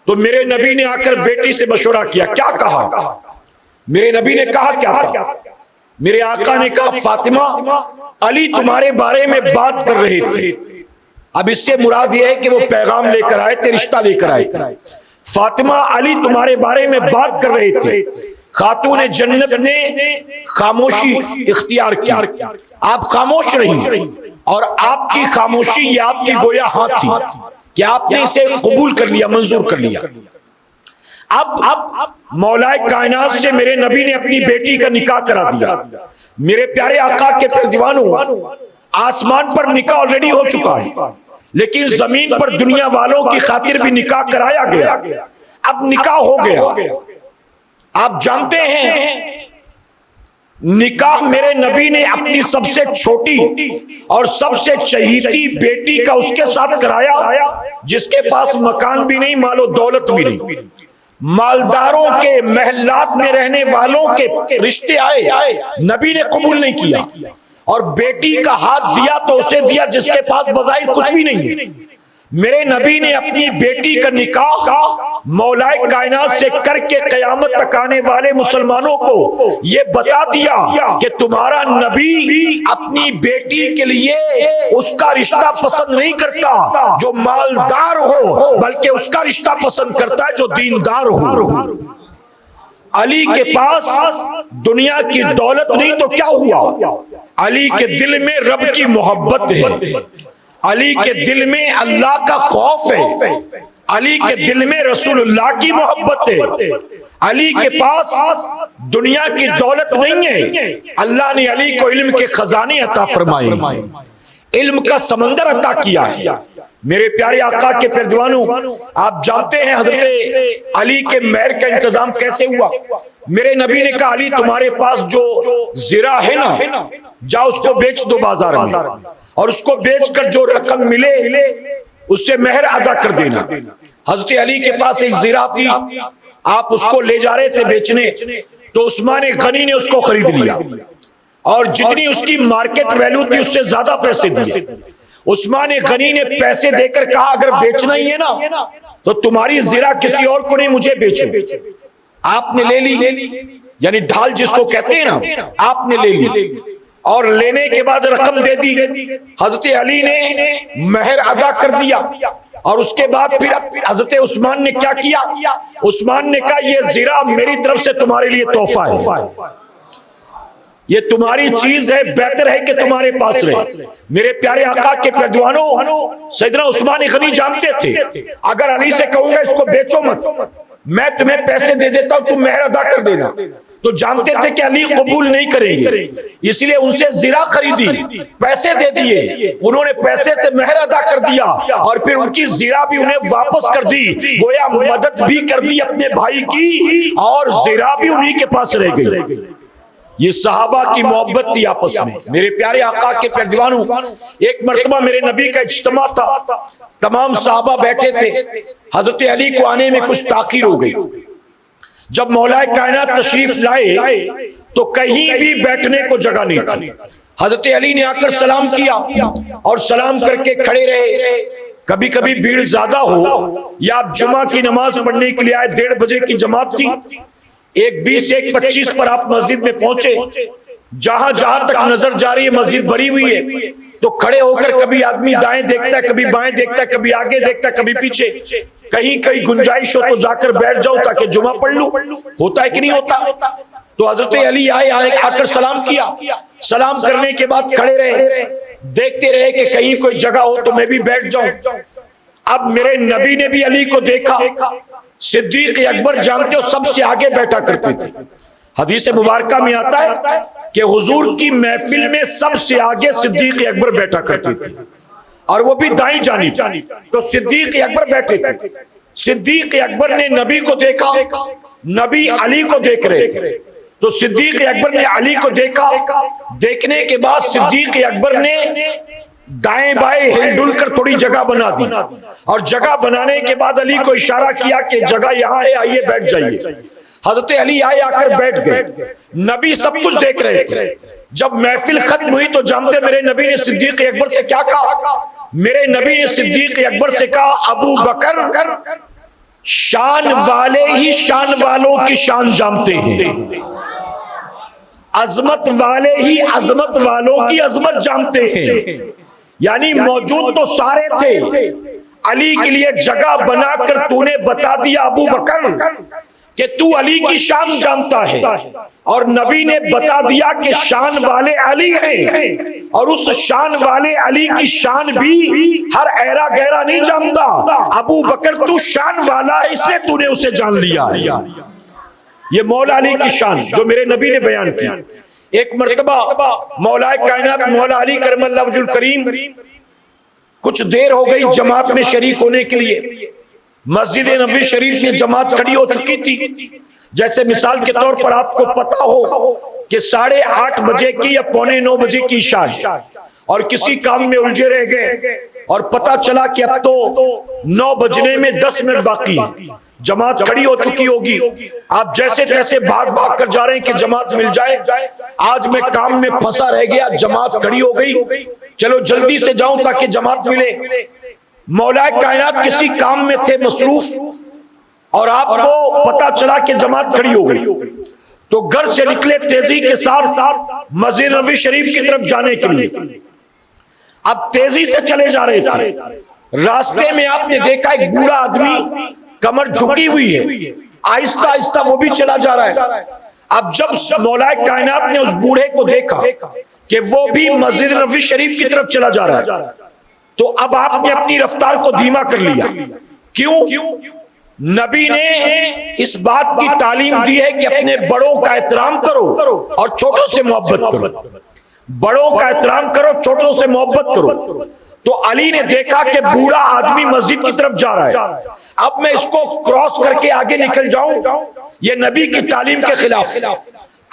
تو میرے نبی نے آ کر بیٹی سے مشورہ کیا، کیا کہا؟ میرے نبی نے کہا کیا تھا؟ میرے آقا نے کہا فاطمہ علی تمہارے بارے میں بات کر رہے تھے۔ اب اس سے مراد یہ ہے کہ وہ پیغام لے کر آئے تھے، رشتہ لے کر آئے تھے۔ فاطمہ علی تمہارے بارے میں بات کر رہے تھے۔ خاتون جنت نے خاموشی اختیار کی، آپ خاموش رہی، اور آپ کی خاموشی یہ آپ کی گویا ہاں تھی کہ آپ نے اسے قبول کر لیا، منظور کر لیا۔ اب مولا کائنات سے میرے نبی نے اپنی بیٹی کا نکاح کرا دیا۔ میرے پیارے آقا کے پردیوانوں، آسمان پر نکاح آلریڈی ہو چکا ہے، لیکن زمین پر دنیا والوں کی خاطر بھی نکاح کرایا گیا۔ اب نکاح ہو گیا۔ آپ جانتے ہیں نکاح میرے نبی نے اپنی سب سے چھوٹی اور سب سے چہیتی بیٹی کا اس کے ساتھ کرایا جس کے پاس مکان بھی نہیں، مال و دولت بھی نہیں۔ مالداروں کے محلات میں رہنے والوں کے رشتے آئے، نبی نے قبول نہیں کیا، اور بیٹی کا ہاتھ دیا تو اسے دیا جس کے پاس بظاہر کچھ بھی نہیں ہے۔ میرے نبی نے اپنی بیٹی کا نکاح مولا کائنات سے کر کے قیامت تک آنے والے مسلمانوں کو یہ بتا دیا کہ تمہارا نبی اپنی بیٹی کے لیے اس کا رشتہ پسند نہیں کرتا جو مالدار ہو، بلکہ اس کا رشتہ پسند کرتا ہے جو دیندار ہو۔ علی کے پاس دنیا کی دولت نہیں تو کیا ہوا؟ علی کے دل میں رب کی محبت ہے، علی کے دل میں اللہ کا خوف ہے، علی کے دل میں رسول اللہ کی محبت ہے۔ علی کے پاس دنیا کی دولت نہیں ہے، اللہ نے علی کو علم کے خزانے عطا فرمائے، علم کا سمندر عطا کیا ہے۔ میرے پیارے آقا کے پیروانوں، آپ جانتے ہیں حضرت علی کے مہر کا انتظام کیسے ہوا؟ میرے نبی نے کہا علی تمہارے پاس جو زرہ ہے نا، جا اس کو بیچ دو بازار میں، اور اس کو بیچ کر جو رقم ملے اس سے مہر ادا کر دینا۔ حضرت علی کے پاس ایک زرہ تھی، آپ اس کو لے جا رہے تھے بیچنے، تو عثمان غنی نے اس کو خرید لیا، اور جتنی اس کی مارکیٹ ویلیو تھی اس سے زیادہ پیسے دیے۔ عثمان غنی نے پیسے دے کر کہا اگر بیچنا ہی ہے نا تو تمہاری زرہ کسی اور کو نہیں، مجھے بیچو۔ آپ نے لے لی، یعنی ڈھال جس کو کہتے ہیں نا، آپ نے لے لی، اور لینے کے بعد رقم دے دی۔ حضرت علی نے مہر ادا کر دیا، اور اس کے بعد پھر حضرت عثمان نے کیا کیا؟ عثمان نے کہا یہ زرہ میری طرف سے تمہارے لیے تحفہ ہے، یہ تمہاری چیز ہے، بہتر ہے کہ تمہارے پاس رہے۔ میرے پیارے آقا کے پیروانوں، سیدنا عثمان غنی جانتے تھے اگر علی سے کہوں گا اس کو بیچو مت، میں تمہیں پیسے دے دیتا ہوں تم مہر ادا کر دینا، تو جانتے تھے کہ علی قبول نہیں کریں گے، اس لیے ان سے زرہ خریدی، پیسے دے دیے، انہوں نے پیسے سے مہر ادا کر دیا، اور پھر ان کی زرہ بھی انہیں واپس کر دی، گویا مدد بھی کر دی اپنے بھائی کی، اور زرہ بھی انہی کے پاس رہ گئی۔ یہ صحابہ کی محبت تھی آپس میں۔ میرے پیارے آقا کے پیروانوں، ایک مرتبہ میرے نبی کا اجتماع تھا، تمام صحابہ بیٹھے تھے، حضرت علی کو آنے میں کچھ تاخیر ہو گئی۔ جب مولا کائنات تشریف لائے تو کہیں بھی بیٹھنے کو جگہ نہیں تھی۔ حضرت علی نے آ کر سلام کیا اور سلام کر کے کھڑے رہے۔ کبھی کبھی بھیڑ زیادہ ہو، یا آپ جمعہ کی نماز پڑھنے کے لیے آئے، 1:30 بجے کی جماعت تھی، 1:20 1:25 پر آپ مسجد میں پہنچے، جہاں جہاں تک نظر جا رہی ہے مسجد بھری ہوئی ہے، تو کھڑے ہو کر کبھی آدمی دائیں دیکھتا ہے، کبھی بائیں دیکھتا ہے، کبھی آگے دیکھتا ہے، کبھی پیچھے، کہیں گنجائش ہو تو جا کر بیٹھ جاؤ تاکہ جمعہ پڑھ لوں۔ ہوتا ہے کہ نہیں ہوتا؟ تو حضرت علی آئے آ کر سلام کیا، سلام کرنے کے بعد کھڑے رہے، دیکھتے رہے کہ کہیں کوئی جگہ ہو تو میں بھی بیٹھ جاؤں۔ اب میرے نبی نے بھی علی کو دیکھا، صدیق اکبر جانتے ہو سب سے آگے بیٹھا کرتے تھے، حدیث مبارکہ میں آتا ہے کہ حضور کی محفل میں سب سے آگے صدیق اکبر بیٹھا کرتے تھے، اور وہ بھی دائیں جانب، تو صدیق اکبر بیٹھے تھے۔ صدیق اکبر نے نبی کو دیکھا، نبی علی کو دیکھ رہے تھے، تو صدیق اکبر نے علی کو دیکھا، دیکھنے کے بعد صدیق اکبر نے دائیں بائیں ہل ڈل کر تھوڑی جگہ بنا دی، اور جگہ بنانے کے بعد علی کو اشارہ کیا کہ جگہ یہاں ہے، آئیے بیٹھ جائیے۔ حضرت علی آئے، آ کر بیٹھ گئے۔ نبی سب کچھ دیکھ رہے تھے۔ جب محفل ختم ہوئی تو جانتے میرے نبی نے صدیق اکبر سے کیا کہا؟ میرے نبی نے صدیق اکبر سے کہا ابو بکر شان والے ہی شان والوں کی شان جانتے ہیں، عظمت والے ہی عظمت والوں کی عظمت جانتے ہیں۔ یعنی موجود تو سارے تھے، علی کے لیے جگہ بنا کر تو نے بتا دیا ابو بکر کہ تو علی کی شان جانتا ہے، اور نبی نے بتا دیا کہ شان والے علی ہیں، اور اس شان والے علی کی شان بھی ہر ایرا گہرا نہیں جانتا۔ ابو بکر تو شان والا ہے، اس لیے تو نے اسے جان لیا ہے۔ یہ مولا علی کی شان جو میرے نبی نے بیان کی۔ ایک مرتبہ مولا کائنات مولا علی کرم اللہ وجہ الکریم کچھ دیر ہو گئی جماعت میں شریک ہونے کے لیے، مسجد نبوی شریف میں جماعت کھڑی ہو چکی تھی۔ جیسے مثال کے طور پر آپ کو پتا ہو کہ 8:30 بجے کی یا 8:45 بجے کی عشاء، اور کسی کام میں الجھے رہ گئے، اور پتا چلا کہ اب تو 9 بجنے میں 10 منٹ باقی ہے، جماعت کھڑی ہو چکی ہوگی۔ آپ جیسے تیسے بھاگ کر جا رہے ہیں کہ جماعت مل جائے، آج میں کام میں پھنسا رہ گیا، جماعت کھڑی ہو گئی، چلو جلدی سے جاؤں تاکہ جماعت ملے۔ مولا کائنات کسی کام میں تھے مصروف، اور آپ کو پتا چلا کہ جماعت کھڑی ہو گئی، تو گھر سے نکلے تیزی کے ساتھ مسجد نبوی شریف کی طرف جانے کے لیے۔ اب تیزی سے چلے جا رہے تھے، راستے میں آپ نے دیکھا ایک بوڑھا آدمی کمر جھکی ہوئی ہے، آہستہ آہستہ وہ بھی چلا جا رہا ہے۔ اب جب مولا کائنات نے اس بوڑھے کو دیکھا کہ وہ بھی مسجد نبوی شریف کی طرف چلا جا رہا ہے، تو اب آپ نے اپنی رفتار کو دھیما کر لیا۔ کیوں؟ نبی نے اس بات کی تعلیم دی ہے کہ اپنے بڑوں کا احترام کرو اور چھوٹوں سے محبت کرو۔ بڑوں کا احترام کرو، چھوٹوں سے محبت کرو۔ تو علی نے دیکھا کہ بوڑھا آدمی مسجد کی طرف جا رہا ہے، اب میں اس کو کراس کر کے آگے نکل جاؤں، یہ نبی کی تعلیم کے خلاف۔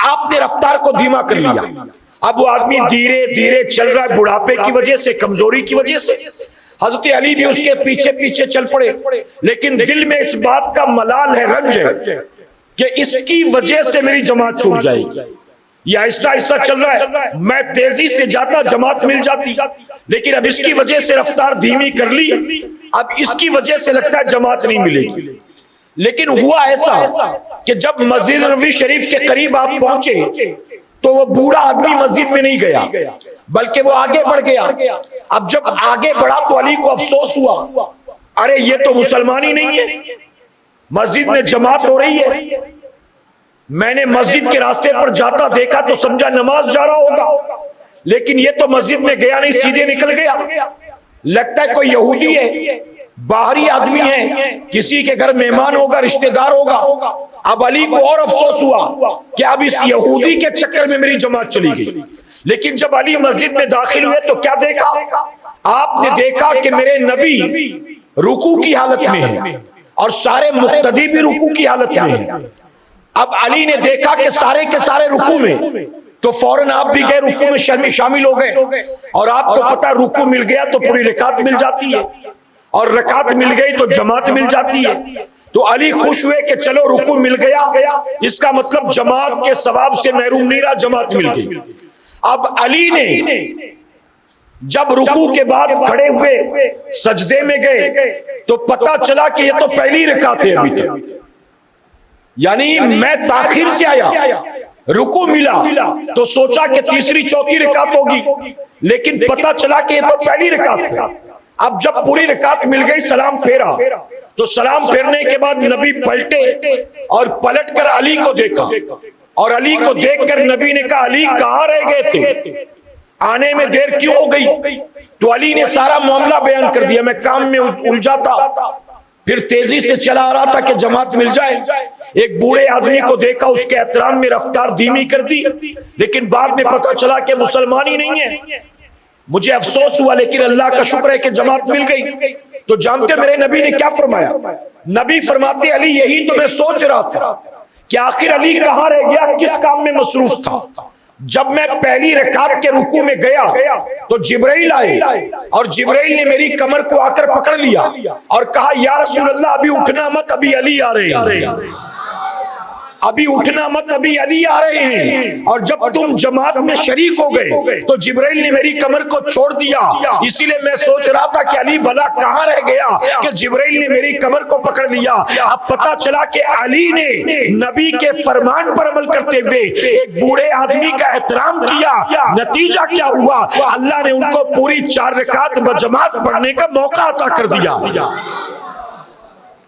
آپ نے رفتار کو دھیما کر لیا، اب وہ آدمی دھیرے دھیرے چل رہا ہے، بڑھاپے کی وجہ سے، کمزوری کی وجہ سے۔ حضرت علی بھی اس کے پیچھے پیچھے چل پڑے، لیکن دل میں اس بات کا ملال ہے، رنج ہے کہ اس کی وجہ سے میری جماعت چھوٹ جائے گی۔ یہ آہستہ آہستہ چل رہا ہے، میں تیزی سے جاتا جماعت مل جاتی، لیکن اب اس کی وجہ سے رفتار دھیمی کر لی، اب اس کی وجہ سے لگتا ہے جماعت نہیں ملے گی۔ لیکن ہوا ایسا کہ جب مسجد نبوی شریف کے قریب آپ پہنچے تو وہ بوڑھا آدمی مسجد میں نہیں گیا، بلکہ وہ آگے بڑھ گیا۔ اب جب آگے بڑھا تو علی کو افسوس ہوا، ارے یہ تو مسلمان ہی نہیں ہے، مسجد میں جماعت ہو رہی ہے، میں نے مسجد کے راستے پر جاتا دیکھا تو سمجھا نماز جا رہا ہوگا، لیکن یہ تو مسجد میں گیا نہیں، سیدھے نکل گیا، لگتا ہے کوئی یہودی ہے، باہری آدمی ہے، کسی کے گھر مہمان ہوگا، رشتہ دار ہوگا۔ اب علی کو اور افسوس ہوا کہ اب اس یہودی کے چکر میں میری جماعت چلی گئی۔ لیکن جب علی مسجد میں داخل ہوئے تو کیا دیکھا؟ آپ نے دیکھا کہ میرے نبی رکوع کی حالت میں ہیں اور سارے مقتدی بھی رکوع کی حالت میں ہیں۔ اب علی نے دیکھا کہ سارے کے سارے رکوع میں، تو فوراً آپ بھی گئے رکوع میں شامل ہو گئے، اور آپ کو پتا رکوع مل گیا تو پوری رکعت مل جاتی ہے، اور رکعت مل گئی تو جماعت مل جاتی ہے۔ تو علی خوش ہوئے کہ چلو رکوع مل گیا، اس کا مطلب جماعت کے ثواب سے محروم نہیں رہا، جماعت مل گئی۔ اب علی نے جب رکوع کے بعد کھڑے ہوئے سجدے میں گئے تو پتا چلا کہ یہ تو پہلی رکعت ہے ابھی تک، یعنی میں تاخیر سے آیا، رکوع ملا تو سوچا کہ تیسری چوتھی رکعت ہوگی، لیکن پتا چلا کہ یہ تو پہلی رکعت ہے۔ اب جب پوری رکعت مل گئی، سلام پھیرا، تو سلام پھیرنے کے بعد نبی پلٹے اور پلٹ کر علی کو دیکھا، اور علی کو دیکھ کر نبی نے کہا علی کہاں رہ گئے تھے، آنے میں دیر کیوں ہو گئی؟ تو علی نے سارا معاملہ بیان کر دیا، میں کام میں الجھا تھا، پھر تیزی سے چلا آ رہا تھا کہ جماعت مل جائے۔ ایک بوڑھے آدمی کو دیکھا، اس کے احترام میں رفتار دھیمی کر دی، لیکن بعد میں پتا چلا کہ مسلمان ہی نہیں ہے۔ مجھے افسوس ہوا، لیکن اللہ کا شکر ہے کہ جماعت مل گئی۔ تو جانتے میرے نبی نے کیا فرمایا؟ نبی فرماتے علی یہی تو میں سوچ رہا تھا کہ آخر علی کہاں رہ گیا، کس کام میں مصروف تھا۔ جب میں پہلی رکعت کے رکوع میں گیا تو جبرائیل آئے، اور جبرائیل نے میری کمر کو آ کر پکڑ لیا اور کہا یا رسول اللہ ابھی اٹھنا مت، ابھی علی آ رہے ہیں، ابھی اٹھنا مت، ابھی علی آ رہے ہیں۔ اور جب تم جماعت میں شریک ہو گئے تو جبرائیل نے میری کمر کو چھوڑ دیا، اسی لیے میں سوچ رہا تھا کہ علی بھلا کہاں رہ گیا کہ جبرائیل نے میری کمر کو پکڑ لیا۔ اب پتا چلا کہ علی نے نبی کے فرمان پر عمل کرتے ہوئے ایک بوڑھے آدمی کا احترام کیا، نتیجہ کیا ہوا؟ اللہ نے ان کو پوری 4 رکعت بجماعت پڑھنے کا موقع عطا کر دیا۔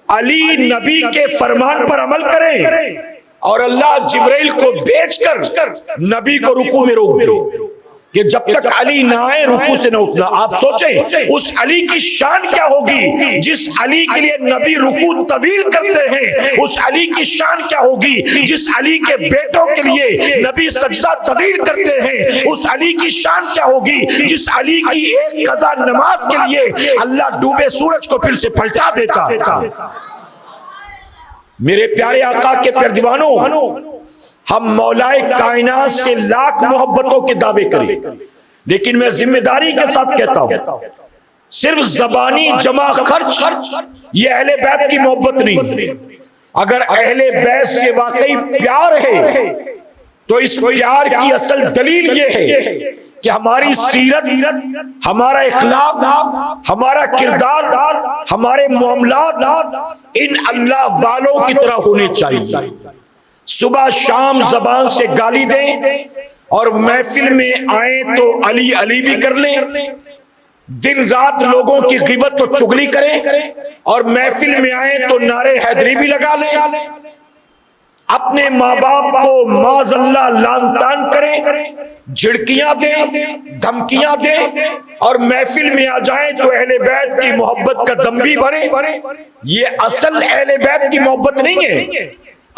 علی نبی کے فرمان پر عمل کریں، اور اللہ جبرائیل کو بھیج کر نبی کو رکوع میں روک دے کہ جب تک علی نہ آئے رکوع سے نہ اٹھنا۔ آپ سوچیں اس علی کی شان کیا ہوگی جس علی کے لیے نبی رکوع طویل کرتے ہیں، اس علی کی شان کیا ہوگی جس علی کے بیٹوں کے لیے نبی سجدہ طویل کرتے ہیں، اس علی کی شان کیا ہوگی جس علی کی ایک قضا نماز کے لیے اللہ ڈوبے سورج کو پھر سے پلٹا دیتا۔ میرے پیارے آقا کے پیارے دیوانوں، ہم مولائے کائنات سے لاکھ محبتوں کے دعوے کریں، لیکن میں ذمہ داری کے ساتھ کہتا ہوں صرف زبانی جمع خرچ یہ اہل بیت کی محبت نہیں ہے۔ اگر اہل بیت سے واقعی پیار ہے تو اس پیار کی اصل دلیل یہ ہے کہ ہماری سیرت، ہمارا اخلاق، ہمارا کردار، ہمارے معاملات ان اللہ والوں کی طرح ہونے چاہیے۔ صبح شام زبان سے گالی دیں اور محفل میں آئیں تو علی علی بھی کر لیں، دن رات لوگوں کی غیبت و چغلی کریں، اور محفل میں آئیں تو نعرے حیدری بھی لگا لیں، اپنے ماں باپ کو معاذ اللہ لعن طعن کریں، جھڑکیاں دیں، دھمکیاں دیں، اور محفل میں آ جائیں تو اہل بیت کی محبت کا دم بھی بھریں۔ یہ اصل اہل بیت کی محبت نہیں ہے۔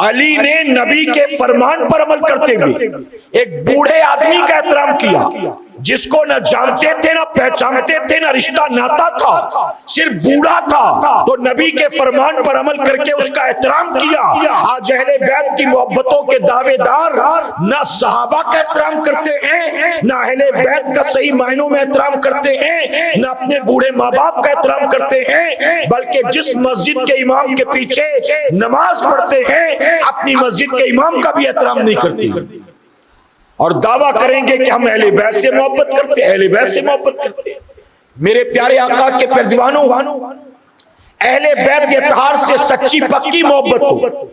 علی نے نبی کے فرمان پر عمل کرتے ہوئے ایک بوڑھے آدمی کا احترام کیا، جس کو نہ جانتے تھے نہ پہچانتے تھے نہ رشتہ ناتا تھا، صرف بوڑھا تھا، تو نبی کے فرمان پر عمل کر کے اس کا احترام کیا۔ آج اہل بیت کی محبتوں کے دعوے دار نہ صحابہ کا احترام کرتے ہیں، نہ اہل بیت کا صحیح معنوں میں احترام کرتے ہیں، نہ اپنے بوڑھے ماں باپ کا احترام کرتے ہیں، بلکہ جس مسجد کے امام کے پیچھے نماز پڑھتے ہیں اپنی مسجد کے امام کا بھی احترام نہیں کرتے، اور دعویٰ کریں گے کہ ہم اہل بیت سے محبت کرتے ہیں، اہل بیت سے محبت کرتے ہیں۔ میرے پیارے آقا کے پیارے دیوانوں، اہل بیت کے اطہار سے سچی پکی محبت ہو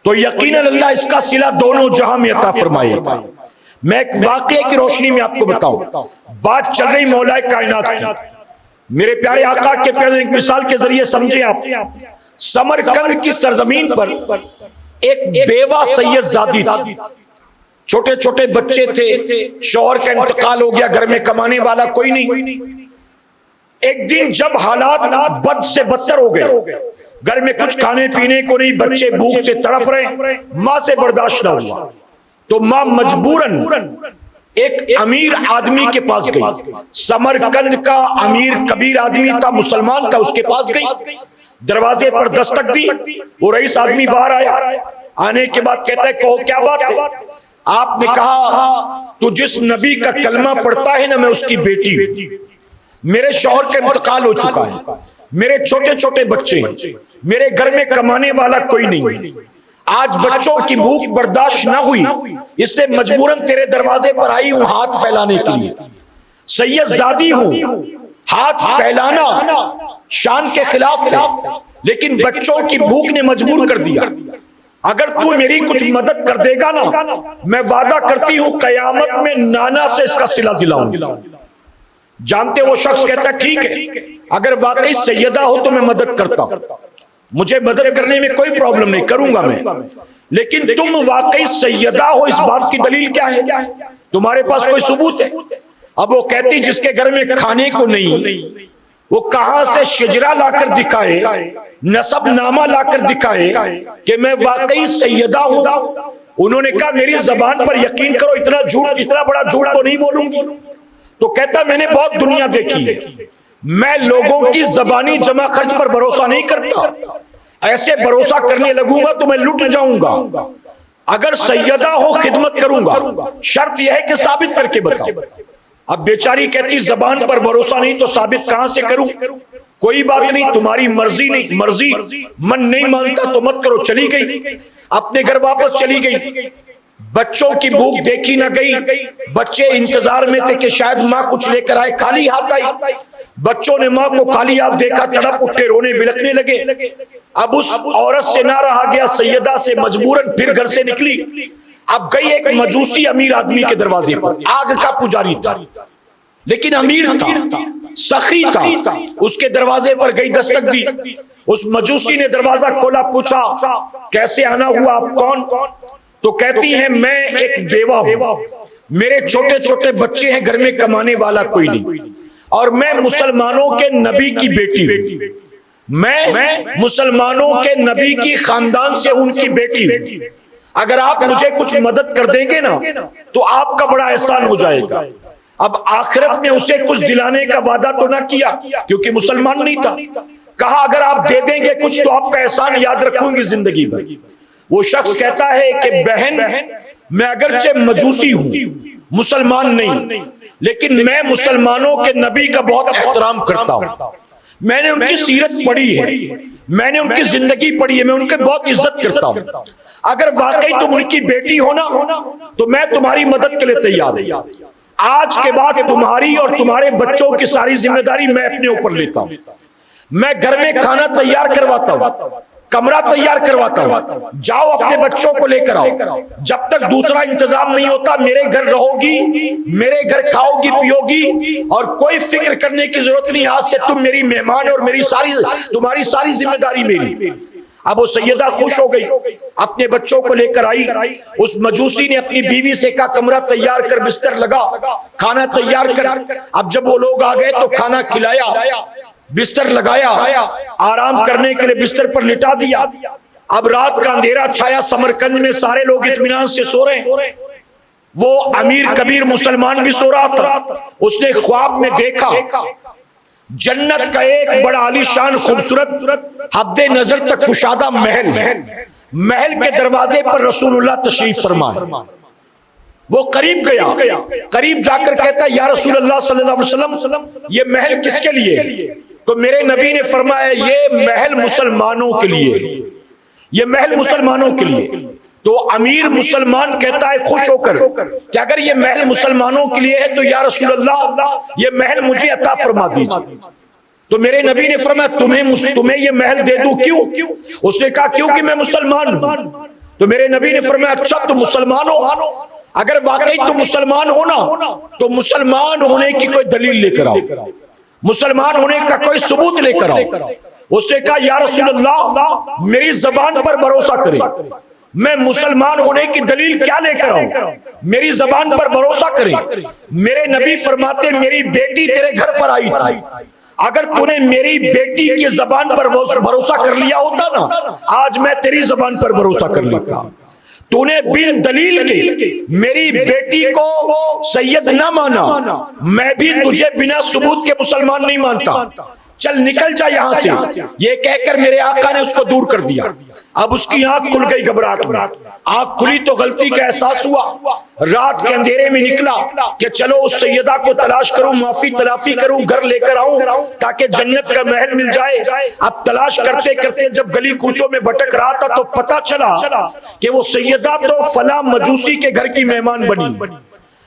تو یقیناً اللہ اس کا صلہ دونوں جہاں میں عطا فرمائے گا۔ میں ایک واقعے کی روشنی میں آپ کو بتاؤں، بات چل رہی مولا کائنات کی، میرے پیارے آقا کے پیارے ایک مثال کے ذریعے سمجھیں آپ۔ سمرقند کی سرزمین پر ایک بیوہ سید زادی تھی، چھوٹے چھوٹے بچے تھے، شوہر کا انتقال ہو گیا، گھر میں کمانے والا کوئی نہیں۔ ایک دن جب حالات بد سے بدتر ہو گئے، گھر میں کچھ کھانے پینے کو نہیں، بچے بھوک سے تڑپ رہے، ماں سے برداشت نہ ہوا تو ماں مجبوراً ایک امیر آدمی کے پاس گئی۔ سمرقند کا امیر کبیر آدمی تھا، مسلمان تھا، اس کے پاس گئی، دروازے پر دستک دی، وہ رئیس آدمی باہر آیا، آنے کے بعد کہتا ہے کہو کیا بات ہے؟ آپ نے کہا تو جس نبی کا کلمہ پڑھتا ہے نا میں اس کی بیٹی ہوں، میرے شوہر کا انتقال ہو چکا ہے، میرے چھوٹے چھوٹے بچے ہیں، میرے گھر میں کمانے والا کوئی نہیں، آج بچوں کی بھوک برداشت نہ ہوئی، اس لیے مجبوراً تیرے دروازے پر آئی ہوں ہاتھ پھیلانے کے لیے، سید زادی ہوں، ہاتھ پھیلانا شان کے خلاف ہے، لیکن بچوں کی بھوک نے مجبور کر دیا، اگر تو میری کچھ مدد کر دے گا نا میں وعدہ کرتی ہوں قیامت میں نانا سے اس کا صلہ دلاؤں۔ جانتے وہ شخص کہتا ہے ٹھیک ہے، اگر واقعی سیدہ ہو تو میں مدد کرتا ہوں، مجھے مدد کرنے میں کوئی پرابلم نہیں، کروں گا میں، لیکن تم واقعی سیدہ ہو اس بات کی دلیل کیا ہے؟ تمہارے پاس کوئی ثبوت ہے؟ اب وہ کہتی جس کے گھر میں کھانے کو نہیں وہ کہاں سے شجرہ لا کر دکھائے، نسب نامہ لا کر دکھائے کہ میں واقعی سیدہ ہوں۔ انہوں نے کہا میری زبان پر یقین کرو، اتنا بڑا جھوٹ تو نہیں بولوں گی۔ تو کہتا میں نے بہت دنیا دیکھی ہے، میں لوگوں کی زبانی جمع خرچ پر بھروسہ نہیں کرتا، ایسے بھروسہ کرنے لگوں گا تو میں لٹ جاؤں گا، اگر سیدہ ہو خدمت کروں گا، شرط یہ ہے کہ ثابت کر کے بتاؤ۔ اب بیچاری کہتی زبان پر بھروسہ نہیں تو ثابت کہاں سے کروں؟ کوئی بات نہیں، تمہاری مرضی نہیں، مرضی من نہیں مانتا تو مت کرو۔ چلی گئی، اپنے گھر واپس چلی گئی، بچوں کی بھوک دیکھی نہ گئی، بچے انتظار میں تھے کہ شاید ماں کچھ لے کر آئے، خالی ہاتھ آئی، بچوں نے ماں کو خالی ہاتھ دیکھا، تڑپ اٹھے، رونے بلکنے لگے۔ اب اس عورت سے نہ رہا گیا، سیدہ سے مجبوراً پھر گھر سے نکلی، اب گئی ایک مجوسی امیر آدمی کے دروازے پر، آگ کا پجاری تھا لیکن امیر تھا، سخی تھا، اس کے دروازے پر گئی، دستک دی، اس مجوسی نے دروازہ کھولا، پوچھا کیسے آنا ہوا، آپ کون؟ تو کہتی ہیں میں ایک بیوہ ہوں، میرے چھوٹے چھوٹے بچے ہیں، گھر میں کمانے والا کوئی نہیں، اور میں مسلمانوں کے نبی کی بیٹی ہوں، میں مسلمانوں کے نبی کی خاندان سے ان کی بیٹی ہوں، اگر آپ مجھے کچھ مدد کر دیں گے نا تو آپ کا بڑا احسان ہو جائے گا۔ اب آخرت میں اسے کچھ دلانے کا وعدہ تو نہ کیا کیونکہ مسلمان نہیں تھا، کہا اگر آپ دے دیں گے کچھ تو آپ کا احسان یاد رکھوں گی زندگی بھر۔ وہ شخص کہتا ہے کہ بہن میں اگرچہ مجوسی ہوں، مسلمان نہیں، لیکن میں مسلمانوں کے نبی کا بہت احترام کرتا ہوں، میں نے ان کی سیرت پڑھی ہے، میں نے ان کی زندگی پڑھی ہے، میں ان کے بہت عزت کرتا ہوں، اگر واقعی تم ان کی بیٹی ہو نا تو میں تمہاری مدد کے لیے تیار ہوں، آج کے بعد تمہاری اور تمہارے بچوں کی ساری ذمہ داری میں اپنے اوپر لیتا ہوں، میں گھر میں کھانا تیار کرواتا ہوں، کمرہ تیار کرواتا ہوں، جاؤ اپنے بچوں کو لے کر آؤ، جب تک دوسرا انتظام نہیں ہوتا میرے گھر رہو گی، میرے گھر کھاؤ گی پیو گی، اور کوئی فکر کرنے کی ضرورت نہیں، آج سے تم میری مہمان اور تمہاری ساری ذمہ داری میری۔ اب وہ سیدہ خوش ہو گئی، اپنے بچوں کو لے کر آئی، اس مجوسی نے اپنی بیوی سے کہا کمرہ تیار کر، بستر لگا، کھانا تیار کر۔ اب جب وہ لوگ آ گئے تو کھانا کھلایا، بستر لگایا، آرام کرنے کے لیے بستر پر لٹا دیا، اب رات کا اندھیرا چھایا، سمرقند میں سارے لوگ اطمینان سے سو رہے ہیں، وہ امیر کبیر مسلمان بھی سو رہا تھا۔ اس نے خواب میں دیکھا جنت کا ایک بڑا عالی شان خوبصورت حد نظر تک کشادہ محل، محل کے دروازے پر رسول اللہ تشریف فرمائے۔ وہ قریب گیا، قریب جا کر کہتا ہے یا رسول اللہ صلی اللہ علیہ وسلم یہ محل کس کے لیے؟ تو میرے نبی نے فرمایا یہ محل مسلمانوں کے لیے، یہ محل مسلمانوں کے لیے۔ تو امیر مسلمان کہتا ہے خوش ہو کر کہ اگر یہ محل مسلمانوں کے لیے ہے تو یا رسول اللہ یہ محل مجھے عطا فرما دیجیے۔ تو میرے نبی نے فرمایا تمہیں یہ محل دے دوں، کیوں؟ اس نے کہا کیونکہ میں مسلمان ہوں۔ تو میرے نبی نے فرمایا اچھا تم مسلمان ہو؟ اگر واقعی تم مسلمان ہو نا تو مسلمان ہونے کی کوئی دلیل لے کر آؤ، مسلمان ہونے کا کوئی ثبوت لے کر آؤ۔ اس نے کہا یا رسول اللہ میری زبان پر بھروسہ کرے، میں مسلمان ہونے کی دلیل کیا لے کر آؤں؟ میری زبان پر بھروسہ کرے۔ میرے نبی فرماتے میری بیٹی تیرے گھر پر آئی تھی، اگر تو نے میری بیٹی کی زبان پر بھروسہ کر لیا ہوتا نا آج میں تیری زبان پر بھروسہ کر لیتا۔ تو نے بن دلیل کے میری بیٹی کو سید نہ مانا، میں بھی تجھے بنا ثبوت کے مسلمان نہیں مانتا، چل نکل جا یہاں سے۔ یہ کہہ کر میرے آقا نے اس کو دور کر دیا۔ اب اس کی آنکھ کھل گئی گھبراہٹ میں، آنکھ کھلی تو غلطی کا احساس ہوا، رات کے اندھیرے میں نکلا کہ چلو اس سیدہ کو تلاش کروں، معافی تلافی کروں، گھر لے کر آؤں تاکہ جنت کا محل مل جائے۔ اب تلاش کرتے کرتے جب گلی کوچوں میں بھٹک رہا تھا تو پتا چلا کہ وہ سیدہ تو فلاں مجوسی کے گھر کی مہمان بنی۔